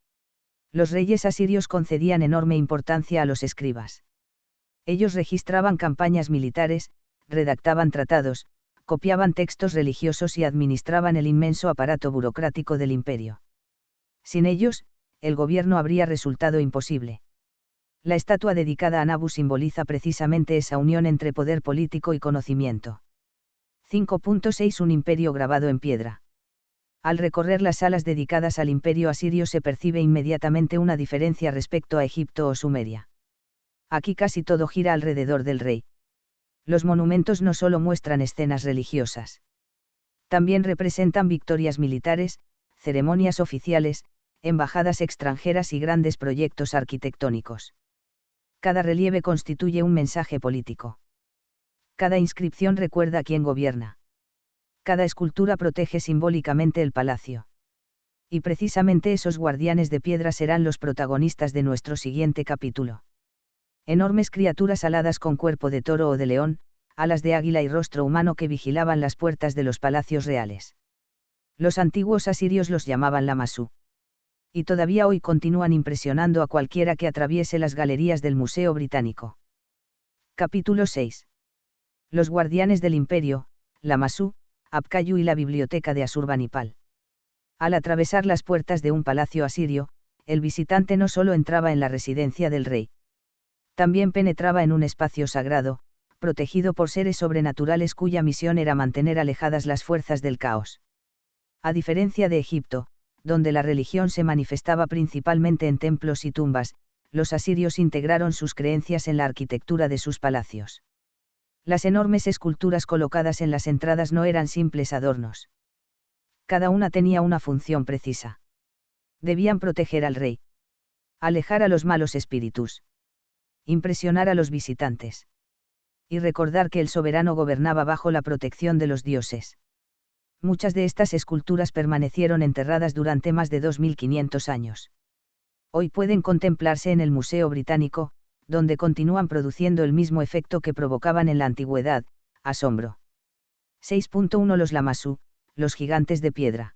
Los reyes asirios concedían enorme importancia a los escribas. Ellos registraban campañas militares, redactaban tratados, copiaban textos religiosos y administraban el inmenso aparato burocrático del imperio. Sin ellos, el gobierno habría resultado imposible. La estatua dedicada a Nabu simboliza precisamente esa unión entre poder político y conocimiento. 5.6 Un imperio grabado en piedra. Al recorrer las salas dedicadas al imperio asirio se percibe inmediatamente una diferencia respecto a Egipto o Sumeria. Aquí casi todo gira alrededor del rey. Los monumentos no solo muestran escenas religiosas. También representan victorias militares, ceremonias oficiales, embajadas extranjeras y grandes proyectos arquitectónicos. Cada relieve constituye un mensaje político. Cada inscripción recuerda a quién gobierna. Cada escultura protege simbólicamente el palacio. Y precisamente esos guardianes de piedra serán los protagonistas de nuestro siguiente capítulo. Enormes criaturas aladas con cuerpo de toro o de león, alas de águila y rostro humano que vigilaban las puertas de los palacios reales. Los antiguos asirios los llamaban lamassu. Y todavía hoy continúan impresionando a cualquiera que atraviese las galerías del Museo Británico. Capítulo 6. Los guardianes del imperio, Lamassu, Apkayu y la biblioteca de Asurbanipal. Al atravesar las puertas de un palacio asirio, el visitante no solo entraba en la residencia del rey. También penetraba en un espacio sagrado, protegido por seres sobrenaturales cuya misión era mantener alejadas las fuerzas del caos. A diferencia de Egipto, donde la religión se manifestaba principalmente en templos y tumbas, los asirios integraron sus creencias en la arquitectura de sus palacios. Las enormes esculturas colocadas en las entradas no eran simples adornos. Cada una tenía una función precisa. Debían proteger al rey. Alejar a los malos espíritus. Impresionar a los visitantes. Y recordar que el soberano gobernaba bajo la protección de los dioses. Muchas de estas esculturas permanecieron enterradas durante más de 2500 años. Hoy pueden contemplarse en el Museo Británico, donde continúan produciendo el mismo efecto que provocaban en la antigüedad, asombro. 6.1 Los lamassu, los gigantes de piedra.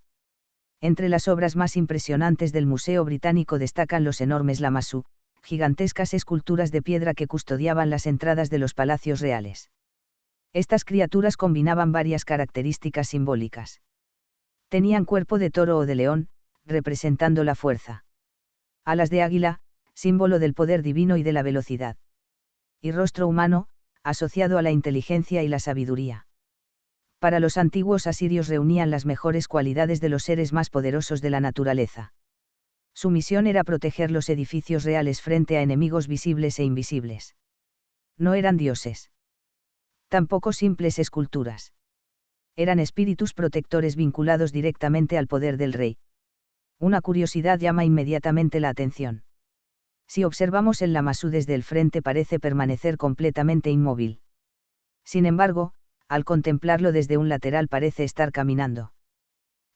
Entre las obras más impresionantes del Museo Británico destacan los enormes lamassu, gigantescas esculturas de piedra que custodiaban las entradas de los palacios reales. Estas criaturas combinaban varias características simbólicas. Tenían cuerpo de toro o de león, representando la fuerza. Alas de águila, símbolo del poder divino y de la velocidad. Y rostro humano, asociado a la inteligencia y la sabiduría. Para los antiguos asirios reunían las mejores cualidades de los seres más poderosos de la naturaleza. Su misión era proteger los edificios reales frente a enemigos visibles e invisibles. No eran dioses. Tampoco simples esculturas. Eran espíritus protectores vinculados directamente al poder del rey. Una curiosidad llama inmediatamente la atención. Si observamos el Lamassu desde el frente parece permanecer completamente inmóvil. Sin embargo, al contemplarlo desde un lateral parece estar caminando.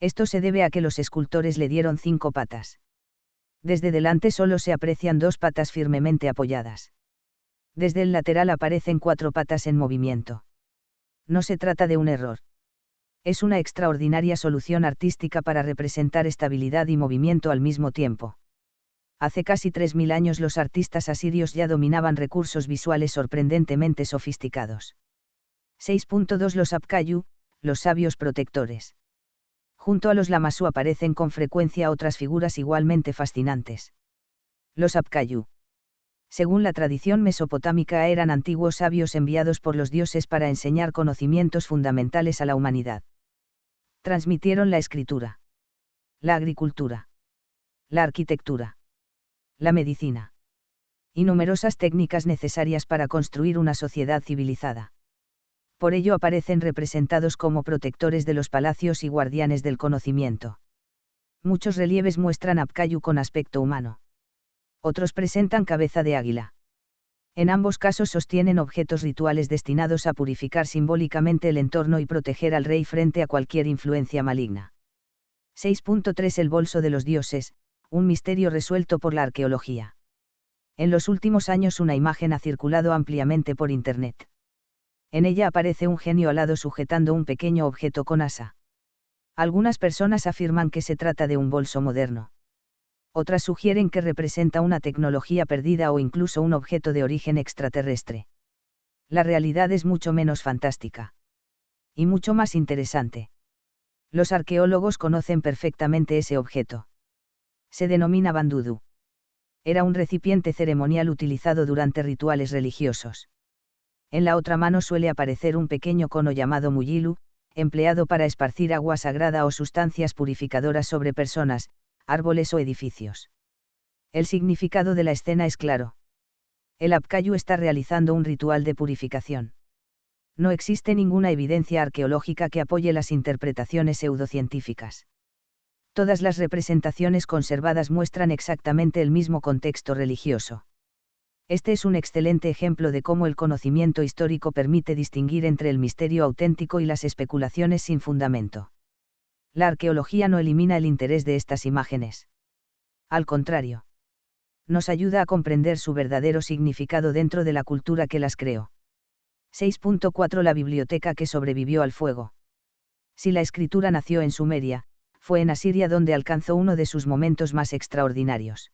Esto se debe a que los escultores le dieron 5 patas. Desde delante solo se aprecian 2 patas firmemente apoyadas. Desde el lateral aparecen 4 patas en movimiento. No se trata de un error. Es una extraordinaria solución artística para representar estabilidad y movimiento al mismo tiempo. Hace casi 3000 años los artistas asirios ya dominaban recursos visuales sorprendentemente sofisticados. 6.2 Los Apcayu, los sabios protectores. Junto a los Lamassu aparecen con frecuencia otras figuras igualmente fascinantes. Los Apcayu. Según la tradición mesopotámica eran antiguos sabios enviados por los dioses para enseñar conocimientos fundamentales a la humanidad. Transmitieron la escritura, la agricultura, la arquitectura, la medicina y numerosas técnicas necesarias para construir una sociedad civilizada. Por ello aparecen representados como protectores de los palacios y guardianes del conocimiento. Muchos relieves muestran Apcayu con aspecto humano. Otros presentan cabeza de águila. En ambos casos sostienen objetos rituales destinados a purificar simbólicamente el entorno y proteger al rey frente a cualquier influencia maligna. 6.3 El bolso de los dioses, un misterio resuelto por la arqueología. En los últimos años una imagen ha circulado ampliamente por Internet. En ella aparece un genio alado sujetando un pequeño objeto con asa. Algunas personas afirman que se trata de un bolso moderno. Otras sugieren que representa una tecnología perdida o incluso un objeto de origen extraterrestre. La realidad es mucho menos fantástica. Y mucho más interesante. Los arqueólogos conocen perfectamente ese objeto. Se denomina bandudu. Era un recipiente ceremonial utilizado durante rituales religiosos. En la otra mano suele aparecer un pequeño cono llamado muyilu, empleado para esparcir agua sagrada o sustancias purificadoras sobre personas, árboles o edificios. El significado de la escena es claro. El Apcayu está realizando un ritual de purificación. No existe ninguna evidencia arqueológica que apoye las interpretaciones pseudocientíficas. Todas las representaciones conservadas muestran exactamente el mismo contexto religioso. Este es un excelente ejemplo de cómo el conocimiento histórico permite distinguir entre el misterio auténtico y las especulaciones sin fundamento. La arqueología no elimina el interés de estas imágenes. Al contrario. Nos ayuda a comprender su verdadero significado dentro de la cultura que las creó. 6.4 La biblioteca que sobrevivió al fuego. Si la escritura nació en Sumeria, fue en Asiria donde alcanzó uno de sus momentos más extraordinarios.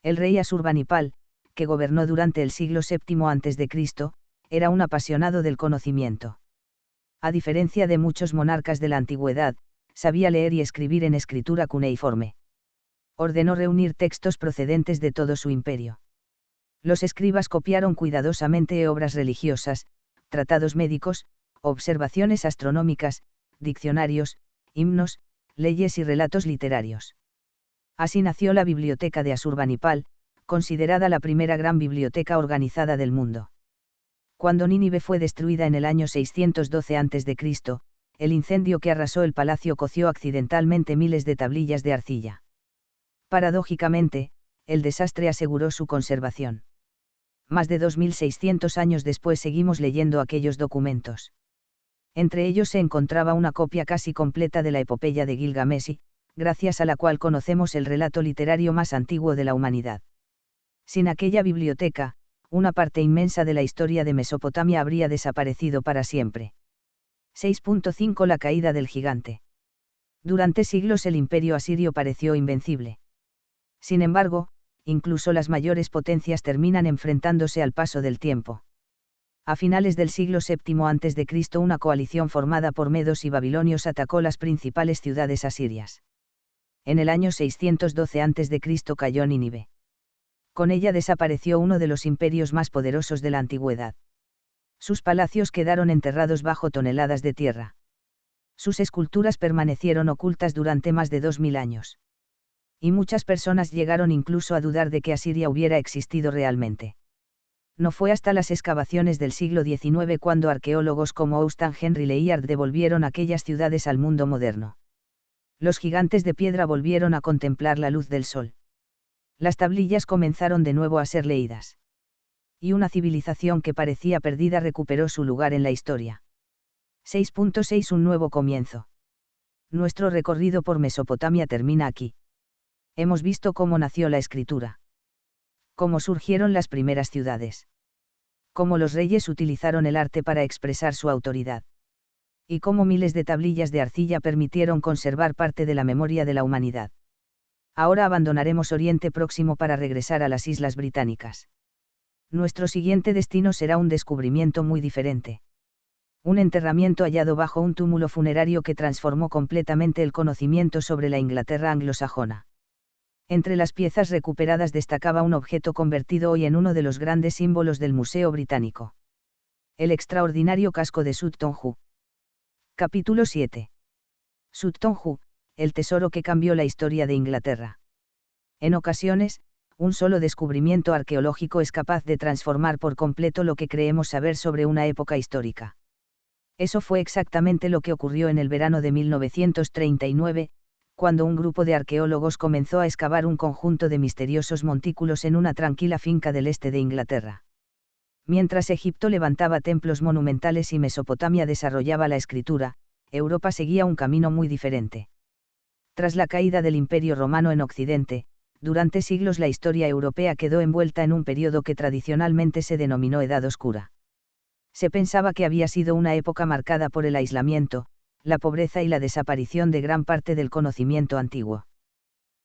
El rey Asurbanipal, que gobernó durante el siglo VII a.C., era un apasionado del conocimiento. A diferencia de muchos monarcas de la antigüedad, sabía leer y escribir en escritura cuneiforme. Ordenó reunir textos procedentes de todo su imperio. Los escribas copiaron cuidadosamente obras religiosas, tratados médicos, observaciones astronómicas, diccionarios, himnos, leyes y relatos literarios. Así nació la Biblioteca de Asurbanipal, considerada la primera gran biblioteca organizada del mundo. Cuando Nínive fue destruida en el año 612 a.C., el incendio que arrasó el palacio coció accidentalmente miles de tablillas de arcilla. Paradójicamente, el desastre aseguró su conservación. Más de 2600 años después seguimos leyendo aquellos documentos. Entre ellos se encontraba una copia casi completa de la epopeya de Gilgamesh, gracias a la cual conocemos el relato literario más antiguo de la humanidad. Sin aquella biblioteca, una parte inmensa de la historia de Mesopotamia habría desaparecido para siempre. 6.5 La caída del gigante. Durante siglos el imperio asirio pareció invencible. Sin embargo, incluso las mayores potencias terminan enfrentándose al paso del tiempo. A finales del siglo VII a.C. una coalición formada por medos y babilonios atacó las principales ciudades asirias. En el año 612 a.C. cayó Nínive. Con ella desapareció uno de los imperios más poderosos de la antigüedad. Sus palacios quedaron enterrados bajo toneladas de tierra. Sus esculturas permanecieron ocultas durante más de 2000 años. Y muchas personas llegaron incluso a dudar de que Asiria hubiera existido realmente. No fue hasta las excavaciones del siglo XIX cuando arqueólogos como Austin Henry Layard devolvieron aquellas ciudades al mundo moderno. Los gigantes de piedra volvieron a contemplar la luz del sol. Las tablillas comenzaron de nuevo a ser leídas. Y una civilización que parecía perdida recuperó su lugar en la historia. 6.6 Un nuevo comienzo. Nuestro recorrido por Mesopotamia termina aquí. Hemos visto cómo nació la escritura. Cómo surgieron las primeras ciudades. Cómo los reyes utilizaron el arte para expresar su autoridad. Y cómo miles de tablillas de arcilla permitieron conservar parte de la memoria de la humanidad. Ahora abandonaremos Oriente Próximo para regresar a las Islas Británicas. Nuestro siguiente destino será un descubrimiento muy diferente. Un enterramiento hallado bajo un túmulo funerario que transformó completamente el conocimiento sobre la Inglaterra anglosajona. Entre las piezas recuperadas destacaba un objeto convertido hoy en uno de los grandes símbolos del Museo Británico. El extraordinario casco de Sutton Hoo. Capítulo 7. Sutton Hoo, el tesoro que cambió la historia de Inglaterra. En ocasiones, un solo descubrimiento arqueológico es capaz de transformar por completo lo que creemos saber sobre una época histórica. Eso fue exactamente lo que ocurrió en el verano de 1939, cuando un grupo de arqueólogos comenzó a excavar un conjunto de misteriosos montículos en una tranquila finca del este de Inglaterra. Mientras Egipto levantaba templos monumentales y Mesopotamia desarrollaba la escritura, Europa seguía un camino muy diferente. Tras la caída del Imperio Romano en Occidente, durante siglos la historia europea quedó envuelta en un periodo que tradicionalmente se denominó Edad Oscura. Se pensaba que había sido una época marcada por el aislamiento, la pobreza y la desaparición de gran parte del conocimiento antiguo.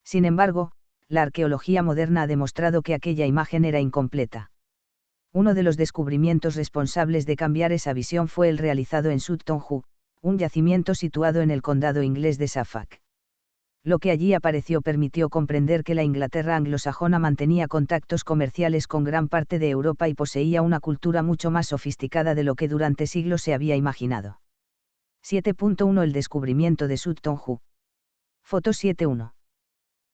Sin embargo, la arqueología moderna ha demostrado que aquella imagen era incompleta. Uno de los descubrimientos responsables de cambiar esa visión fue el realizado en Sutton Hoo, un yacimiento situado en el condado inglés de Suffolk. Lo que allí apareció permitió comprender que la Inglaterra anglosajona mantenía contactos comerciales con gran parte de Europa y poseía una cultura mucho más sofisticada de lo que durante siglos se había imaginado. 7.1 El descubrimiento de Sutton Hoo. Foto 7.1.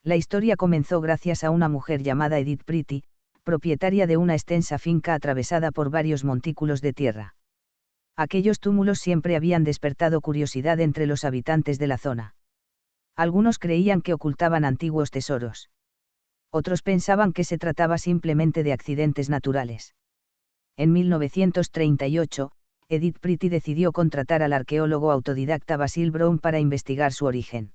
La historia comenzó gracias a una mujer llamada Edith Pretty, propietaria de una extensa finca atravesada por varios montículos de tierra. Aquellos túmulos siempre habían despertado curiosidad entre los habitantes de la zona. Algunos creían que ocultaban antiguos tesoros. Otros pensaban que se trataba simplemente de accidentes naturales. En 1938, Edith Pretty decidió contratar al arqueólogo autodidacta Basil Brown para investigar su origen.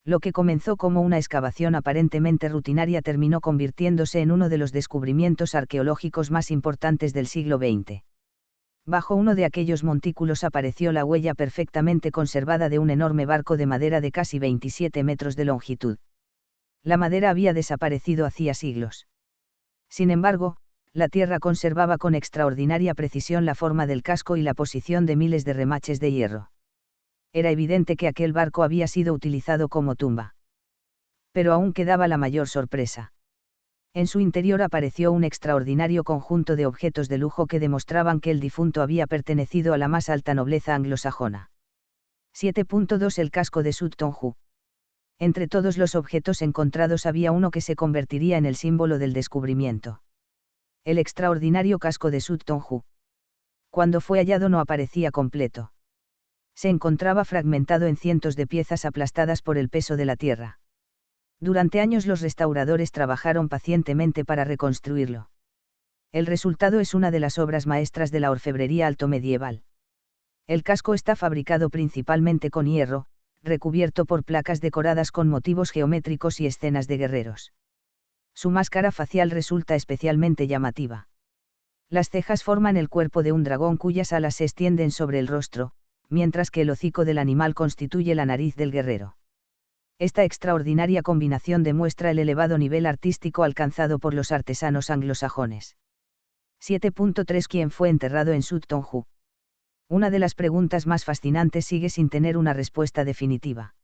Lo que comenzó como una excavación aparentemente rutinaria terminó convirtiéndose en uno de los descubrimientos arqueológicos más importantes del siglo XX. Bajo uno de aquellos montículos apareció la huella perfectamente conservada de un enorme barco de madera de casi 27 metros de longitud. La madera había desaparecido hacía siglos. Sin embargo, la tierra conservaba con extraordinaria precisión la forma del casco y la posición de miles de remaches de hierro. Era evidente que aquel barco había sido utilizado como tumba. Pero aún quedaba la mayor sorpresa. En su interior apareció un extraordinario conjunto de objetos de lujo que demostraban que el difunto había pertenecido a la más alta nobleza anglosajona. 7.2 El casco de Sutton Hoo. Entre todos los objetos encontrados había uno que se convertiría en el símbolo del descubrimiento. El extraordinario casco de Sutton Hoo. Cuando fue hallado no aparecía completo. Se encontraba fragmentado en cientos de piezas aplastadas por el peso de la tierra. Durante años los restauradores trabajaron pacientemente para reconstruirlo. El resultado es una de las obras maestras de la orfebrería altomedieval. El casco está fabricado principalmente con hierro, recubierto por placas decoradas con motivos geométricos y escenas de guerreros. Su máscara facial resulta especialmente llamativa. Las cejas forman el cuerpo de un dragón cuyas alas se extienden sobre el rostro, mientras que el hocico del animal constituye la nariz del guerrero. Esta extraordinaria combinación demuestra el elevado nivel artístico alcanzado por los artesanos anglosajones. 7.3 ¿Quién fue enterrado en Sutton Hoo? Una de las preguntas más fascinantes sigue sin tener una respuesta definitiva.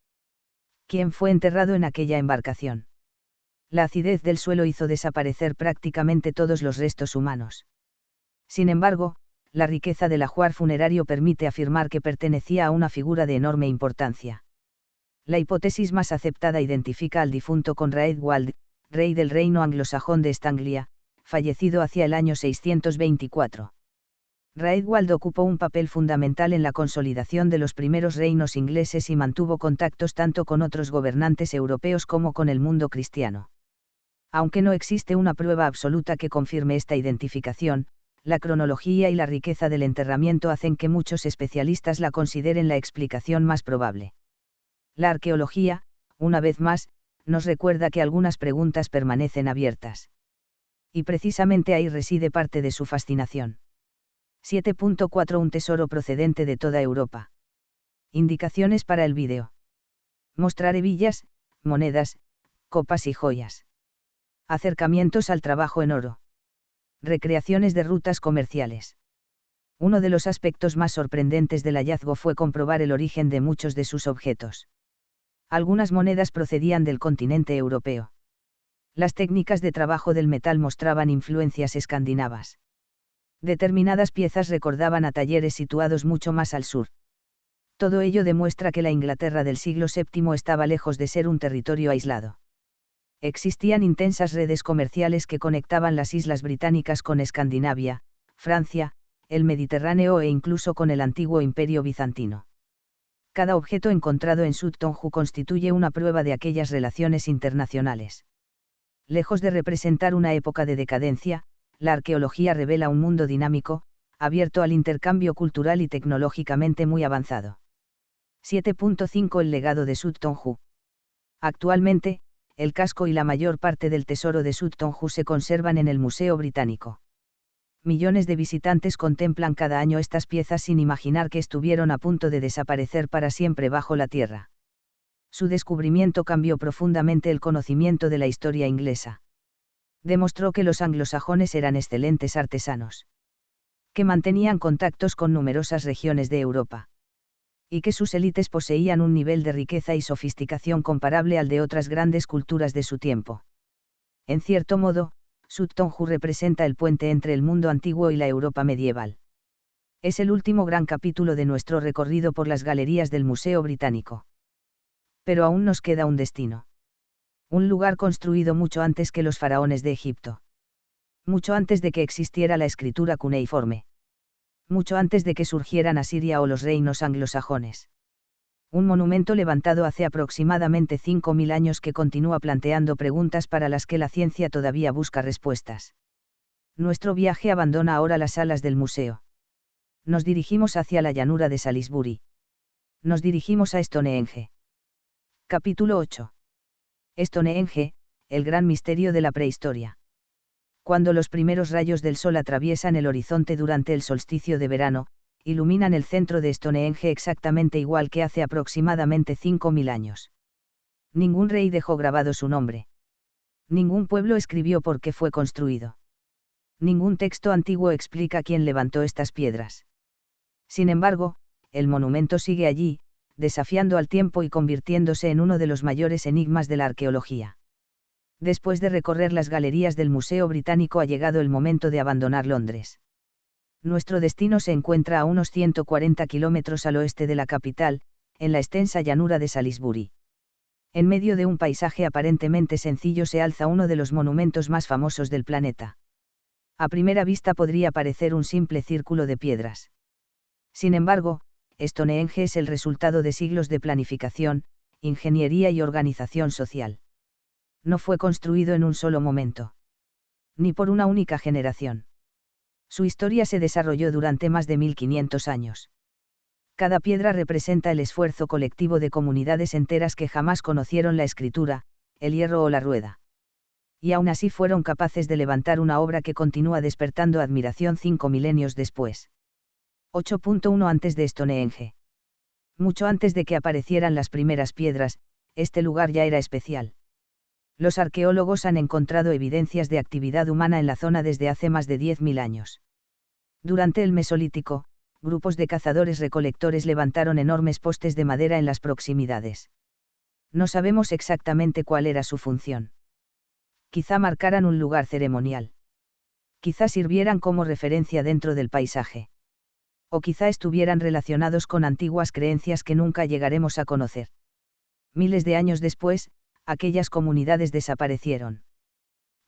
¿Quién fue enterrado en aquella embarcación? La acidez del suelo hizo desaparecer prácticamente todos los restos humanos. Sin embargo, la riqueza del ajuar funerario permite afirmar que pertenecía a una figura de enorme importancia. La hipótesis más aceptada identifica al difunto con Raedwald, rey del reino anglosajón de East Anglia, fallecido hacia el año 624. Raedwald ocupó un papel fundamental en la consolidación de los primeros reinos ingleses y mantuvo contactos tanto con otros gobernantes europeos como con el mundo cristiano. Aunque no existe una prueba absoluta que confirme esta identificación, la cronología y la riqueza del enterramiento hacen que muchos especialistas la consideren la explicación más probable. La arqueología, una vez más, nos recuerda que algunas preguntas permanecen abiertas. Y precisamente ahí reside parte de su fascinación. 7.4 Un tesoro procedente de toda Europa. Indicaciones para el vídeo. Mostrar hebillas, monedas, copas y joyas. Acercamientos al trabajo en oro. Recreaciones de rutas comerciales. Uno de los aspectos más sorprendentes del hallazgo fue comprobar el origen de muchos de sus objetos. Algunas monedas procedían del continente europeo. Las técnicas de trabajo del metal mostraban influencias escandinavas. Determinadas piezas recordaban a talleres situados mucho más al sur. Todo ello demuestra que la Inglaterra del siglo VII estaba lejos de ser un territorio aislado. Existían intensas redes comerciales que conectaban las islas británicas con Escandinavia, Francia, el Mediterráneo e incluso con el antiguo Imperio bizantino. Cada objeto encontrado en Suttonhoo constituye una prueba de aquellas relaciones internacionales. Lejos de representar una época de decadencia, la arqueología revela un mundo dinámico, abierto al intercambio cultural y tecnológicamente muy avanzado. 7.5 El legado de Suttonhoo. Actualmente, el casco y la mayor parte del tesoro de Suttonhoo se conservan en el Museo Británico. Millones de visitantes contemplan cada año estas piezas sin imaginar que estuvieron a punto de desaparecer para siempre bajo la tierra. Su descubrimiento cambió profundamente el conocimiento de la historia inglesa. Demostró que los anglosajones eran excelentes artesanos. Que mantenían contactos con numerosas regiones de Europa. Y que sus élites poseían un nivel de riqueza y sofisticación comparable al de otras grandes culturas de su tiempo. En cierto modo, Suttonhoo representa el puente entre el mundo antiguo y la Europa medieval. Es el último gran capítulo de nuestro recorrido por las galerías del Museo Británico. Pero aún nos queda un destino. Un lugar construido mucho antes que los faraones de Egipto. Mucho antes de que existiera la escritura cuneiforme. Mucho antes de que surgieran Asiria o los reinos anglosajones. Un monumento levantado hace aproximadamente 5.000 años que continúa planteando preguntas para las que la ciencia todavía busca respuestas. Nuestro viaje abandona ahora las salas del museo. Nos dirigimos hacia la llanura de Salisbury. Nos dirigimos a Stonehenge. Capítulo 8. Stonehenge, el gran misterio de la prehistoria. Cuando los primeros rayos del sol atraviesan el horizonte durante el solsticio de verano, iluminan el centro de Stonehenge exactamente igual que hace aproximadamente 5.000 años. Ningún rey dejó grabado su nombre. Ningún pueblo escribió por qué fue construido. Ningún texto antiguo explica quién levantó estas piedras. Sin embargo, el monumento sigue allí, desafiando al tiempo y convirtiéndose en uno de los mayores enigmas de la arqueología. Después de recorrer las galerías del Museo Británico ha llegado el momento de abandonar Londres. Nuestro destino se encuentra a unos 140 kilómetros al oeste de la capital, en la extensa llanura de Salisbury. En medio de un paisaje aparentemente sencillo se alza uno de los monumentos más famosos del planeta. A primera vista podría parecer un simple círculo de piedras. Sin embargo, Stonehenge es el resultado de siglos de planificación, ingeniería y organización social. No fue construido en un solo momento. Ni por una única generación. Su historia se desarrolló durante más de 1500 años. Cada piedra representa el esfuerzo colectivo de comunidades enteras que jamás conocieron la escritura, el hierro o la rueda. Y aún así fueron capaces de levantar una obra que continúa despertando admiración 5 milenios después. 8.1 Antes de Stonehenge. Mucho antes de que aparecieran las primeras piedras, este lugar ya era especial. Los arqueólogos han encontrado evidencias de actividad humana en la zona desde hace más de 10.000 años. Durante el Mesolítico, grupos de cazadores-recolectores levantaron enormes postes de madera en las proximidades. No sabemos exactamente cuál era su función. Quizá marcaran un lugar ceremonial. Quizá sirvieran como referencia dentro del paisaje. O quizá estuvieran relacionados con antiguas creencias que nunca llegaremos a conocer. Miles de años después, aquellas comunidades desaparecieron.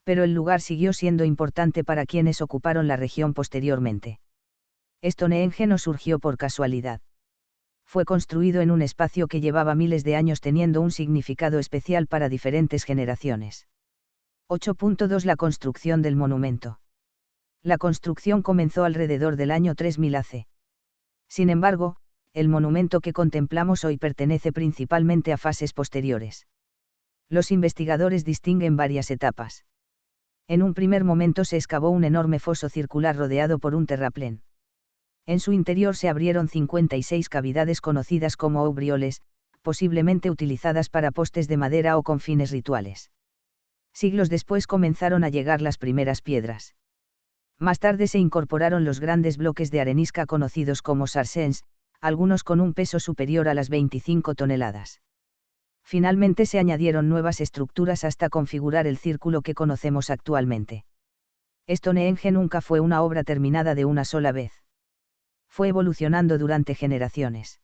Pero el lugar siguió siendo importante para quienes ocuparon la región posteriormente. Stonehenge no surgió por casualidad. Fue construido en un espacio que llevaba miles de años teniendo un significado especial para diferentes generaciones. 8.2 La construcción del monumento. La construcción comenzó alrededor del año 3000 AC. Sin embargo, el monumento que contemplamos hoy pertenece principalmente a fases posteriores. Los investigadores distinguen varias etapas. En un primer momento se excavó un enorme foso circular rodeado por un terraplén. En su interior se abrieron 56 cavidades conocidas como aubrioles, posiblemente utilizadas para postes de madera o con fines rituales. Siglos después comenzaron a llegar las primeras piedras. Más tarde se incorporaron los grandes bloques de arenisca conocidos como sarsens, algunos con un peso superior a las 25 toneladas. Finalmente se añadieron nuevas estructuras hasta configurar el círculo que conocemos actualmente. Stonehenge nunca fue una obra terminada de una sola vez. Fue evolucionando durante generaciones.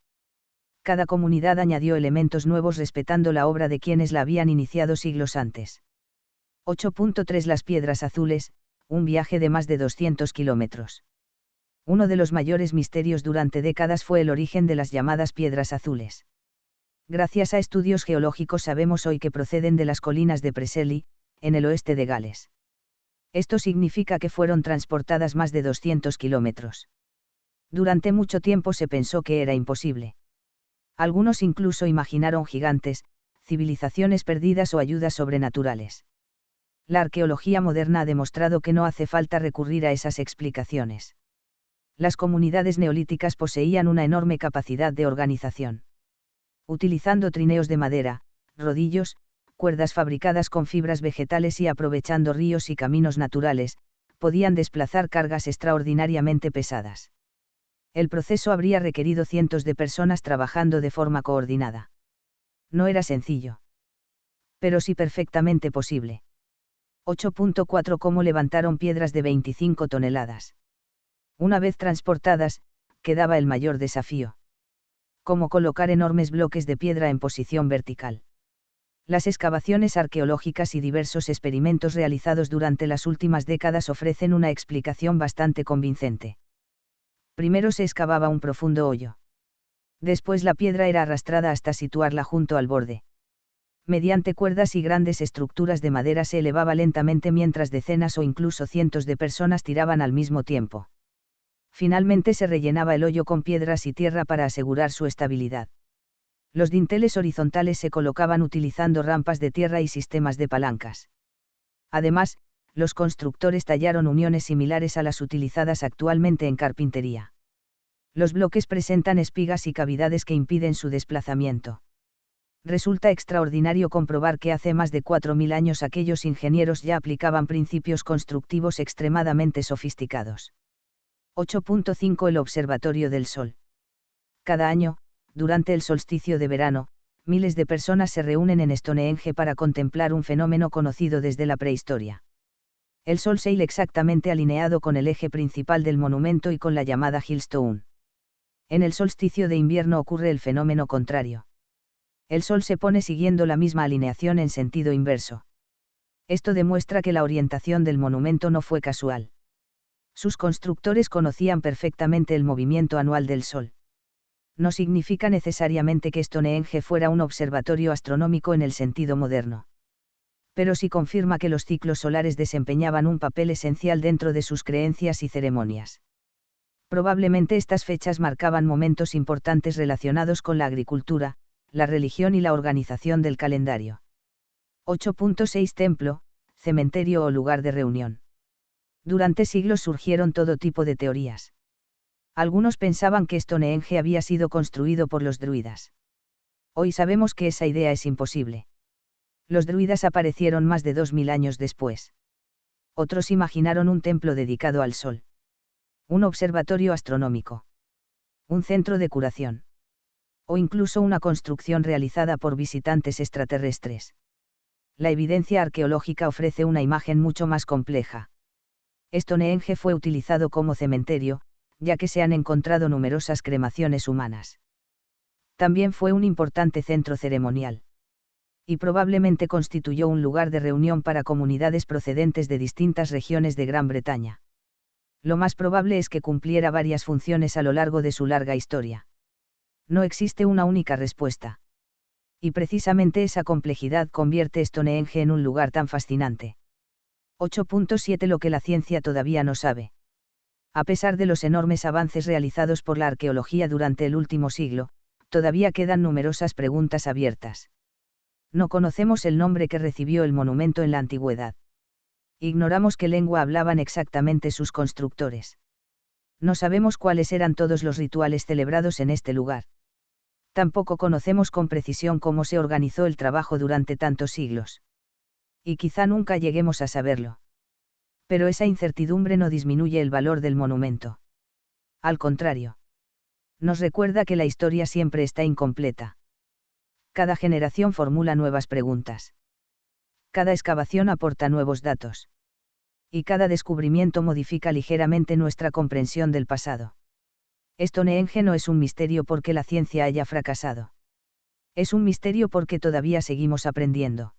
Cada comunidad añadió elementos nuevos respetando la obra de quienes la habían iniciado siglos antes. 8.3 Las piedras azules, un viaje de más de 200 kilómetros. Uno de los mayores misterios durante décadas fue el origen de las llamadas piedras azules. Gracias a estudios geológicos sabemos hoy que proceden de las colinas de Preseli, en el oeste de Gales. Esto significa que fueron transportadas más de 200 kilómetros. Durante mucho tiempo se pensó que era imposible. Algunos incluso imaginaron gigantes, civilizaciones perdidas o ayudas sobrenaturales. La arqueología moderna ha demostrado que no hace falta recurrir a esas explicaciones. Las comunidades neolíticas poseían una enorme capacidad de organización. Utilizando trineos de madera, rodillos, cuerdas fabricadas con fibras vegetales y aprovechando ríos y caminos naturales, podían desplazar cargas extraordinariamente pesadas. El proceso habría requerido cientos de personas trabajando de forma coordinada. No era sencillo. Pero sí perfectamente posible. 8.4 Cómo levantaron piedras de 25 toneladas. Una vez transportadas, quedaba el mayor desafío. Cómo colocar enormes bloques de piedra en posición vertical. Las excavaciones arqueológicas y diversos experimentos realizados durante las últimas décadas ofrecen una explicación bastante convincente. Primero se excavaba un profundo hoyo. Después la piedra era arrastrada hasta situarla junto al borde. Mediante cuerdas y grandes estructuras de madera se elevaba lentamente mientras decenas o incluso cientos de personas tiraban al mismo tiempo. Finalmente se rellenaba el hoyo con piedras y tierra para asegurar su estabilidad. Los dinteles horizontales se colocaban utilizando rampas de tierra y sistemas de palancas. Además, los constructores tallaron uniones similares a las utilizadas actualmente en carpintería. Los bloques presentan espigas y cavidades que impiden su desplazamiento. Resulta extraordinario comprobar que hace más de 4000 años aquellos ingenieros ya aplicaban principios constructivos extremadamente sofisticados. 8.5 El Observatorio del Sol. Cada año, durante el solsticio de verano, miles de personas se reúnen en Stonehenge para contemplar un fenómeno conocido desde la prehistoria. El Sol se hila exactamente alineado con el eje principal del monumento y con la llamada Hillstone. En el solsticio de invierno ocurre el fenómeno contrario. El Sol se pone siguiendo la misma alineación en sentido inverso. Esto demuestra que la orientación del monumento no fue casual. Sus constructores conocían perfectamente el movimiento anual del Sol. No significa necesariamente que Stonehenge fuera un observatorio astronómico en el sentido moderno. Pero sí confirma que los ciclos solares desempeñaban un papel esencial dentro de sus creencias y ceremonias. Probablemente estas fechas marcaban momentos importantes relacionados con la agricultura, la religión y la organización del calendario. 8.6 Templo, cementerio o lugar de reunión. Durante siglos surgieron todo tipo de teorías. Algunos pensaban que Stonehenge había sido construido por los druidas. Hoy sabemos que esa idea es imposible. Los druidas aparecieron más de 2000 años después. Otros imaginaron un templo dedicado al sol. Un observatorio astronómico. Un centro de curación. O incluso una construcción realizada por visitantes extraterrestres. La evidencia arqueológica ofrece una imagen mucho más compleja. Stonehenge fue utilizado como cementerio, ya que se han encontrado numerosas cremaciones humanas. También fue un importante centro ceremonial. Y probablemente constituyó un lugar de reunión para comunidades procedentes de distintas regiones de Gran Bretaña. Lo más probable es que cumpliera varias funciones a lo largo de su larga historia. No existe una única respuesta. Y precisamente esa complejidad convierte Stonehenge en un lugar tan fascinante. 8.7 Lo que la ciencia todavía no sabe. A pesar de los enormes avances realizados por la arqueología durante el último siglo, todavía quedan numerosas preguntas abiertas. No conocemos el nombre que recibió el monumento en la antigüedad. Ignoramos qué lengua hablaban exactamente sus constructores. No sabemos cuáles eran todos los rituales celebrados en este lugar. Tampoco conocemos con precisión cómo se organizó el trabajo durante tantos siglos. Y quizá nunca lleguemos a saberlo. Pero esa incertidumbre no disminuye el valor del monumento. Al contrario. Nos recuerda que la historia siempre está incompleta. Cada generación formula nuevas preguntas. Cada excavación aporta nuevos datos. Y cada descubrimiento modifica ligeramente nuestra comprensión del pasado. Stonehenge no es un misterio porque la ciencia haya fracasado. Es un misterio porque todavía seguimos aprendiendo.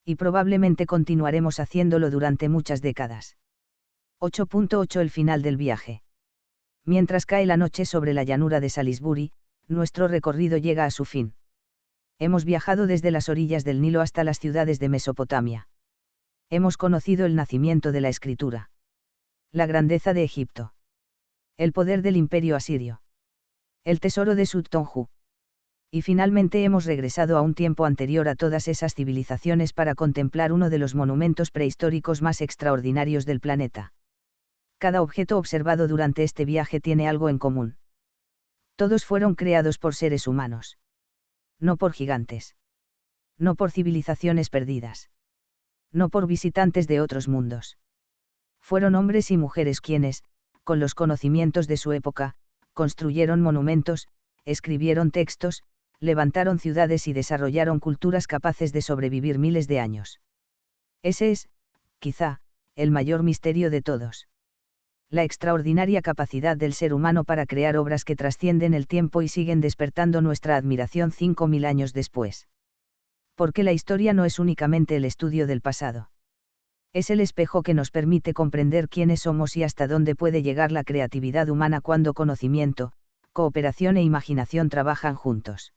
Y probablemente continuaremos haciéndolo durante muchas décadas. 8.8 El final del viaje. Mientras cae la noche sobre la llanura de Salisbury, nuestro recorrido llega a su fin. Hemos viajado desde las orillas del Nilo hasta las ciudades de Mesopotamia. Hemos conocido el nacimiento de la escritura. La grandeza de Egipto. El poder del imperio asirio. El tesoro de Sut-Tonju. Y finalmente hemos regresado a un tiempo anterior a todas esas civilizaciones para contemplar uno de los monumentos prehistóricos más extraordinarios del planeta. Cada objeto observado durante este viaje tiene algo en común. Todos fueron creados por seres humanos. No por gigantes. No por civilizaciones perdidas. No por visitantes de otros mundos. Fueron hombres y mujeres quienes, con los conocimientos de su época, construyeron monumentos, escribieron textos, levantaron ciudades y desarrollaron culturas capaces de sobrevivir miles de años. Ese es, quizá, el mayor misterio de todos. La extraordinaria capacidad del ser humano para crear obras que trascienden el tiempo y siguen despertando nuestra admiración 5000 años después. Porque la historia no es únicamente el estudio del pasado. Es el espejo que nos permite comprender quiénes somos y hasta dónde puede llegar la creatividad humana cuando conocimiento, cooperación e imaginación trabajan juntos.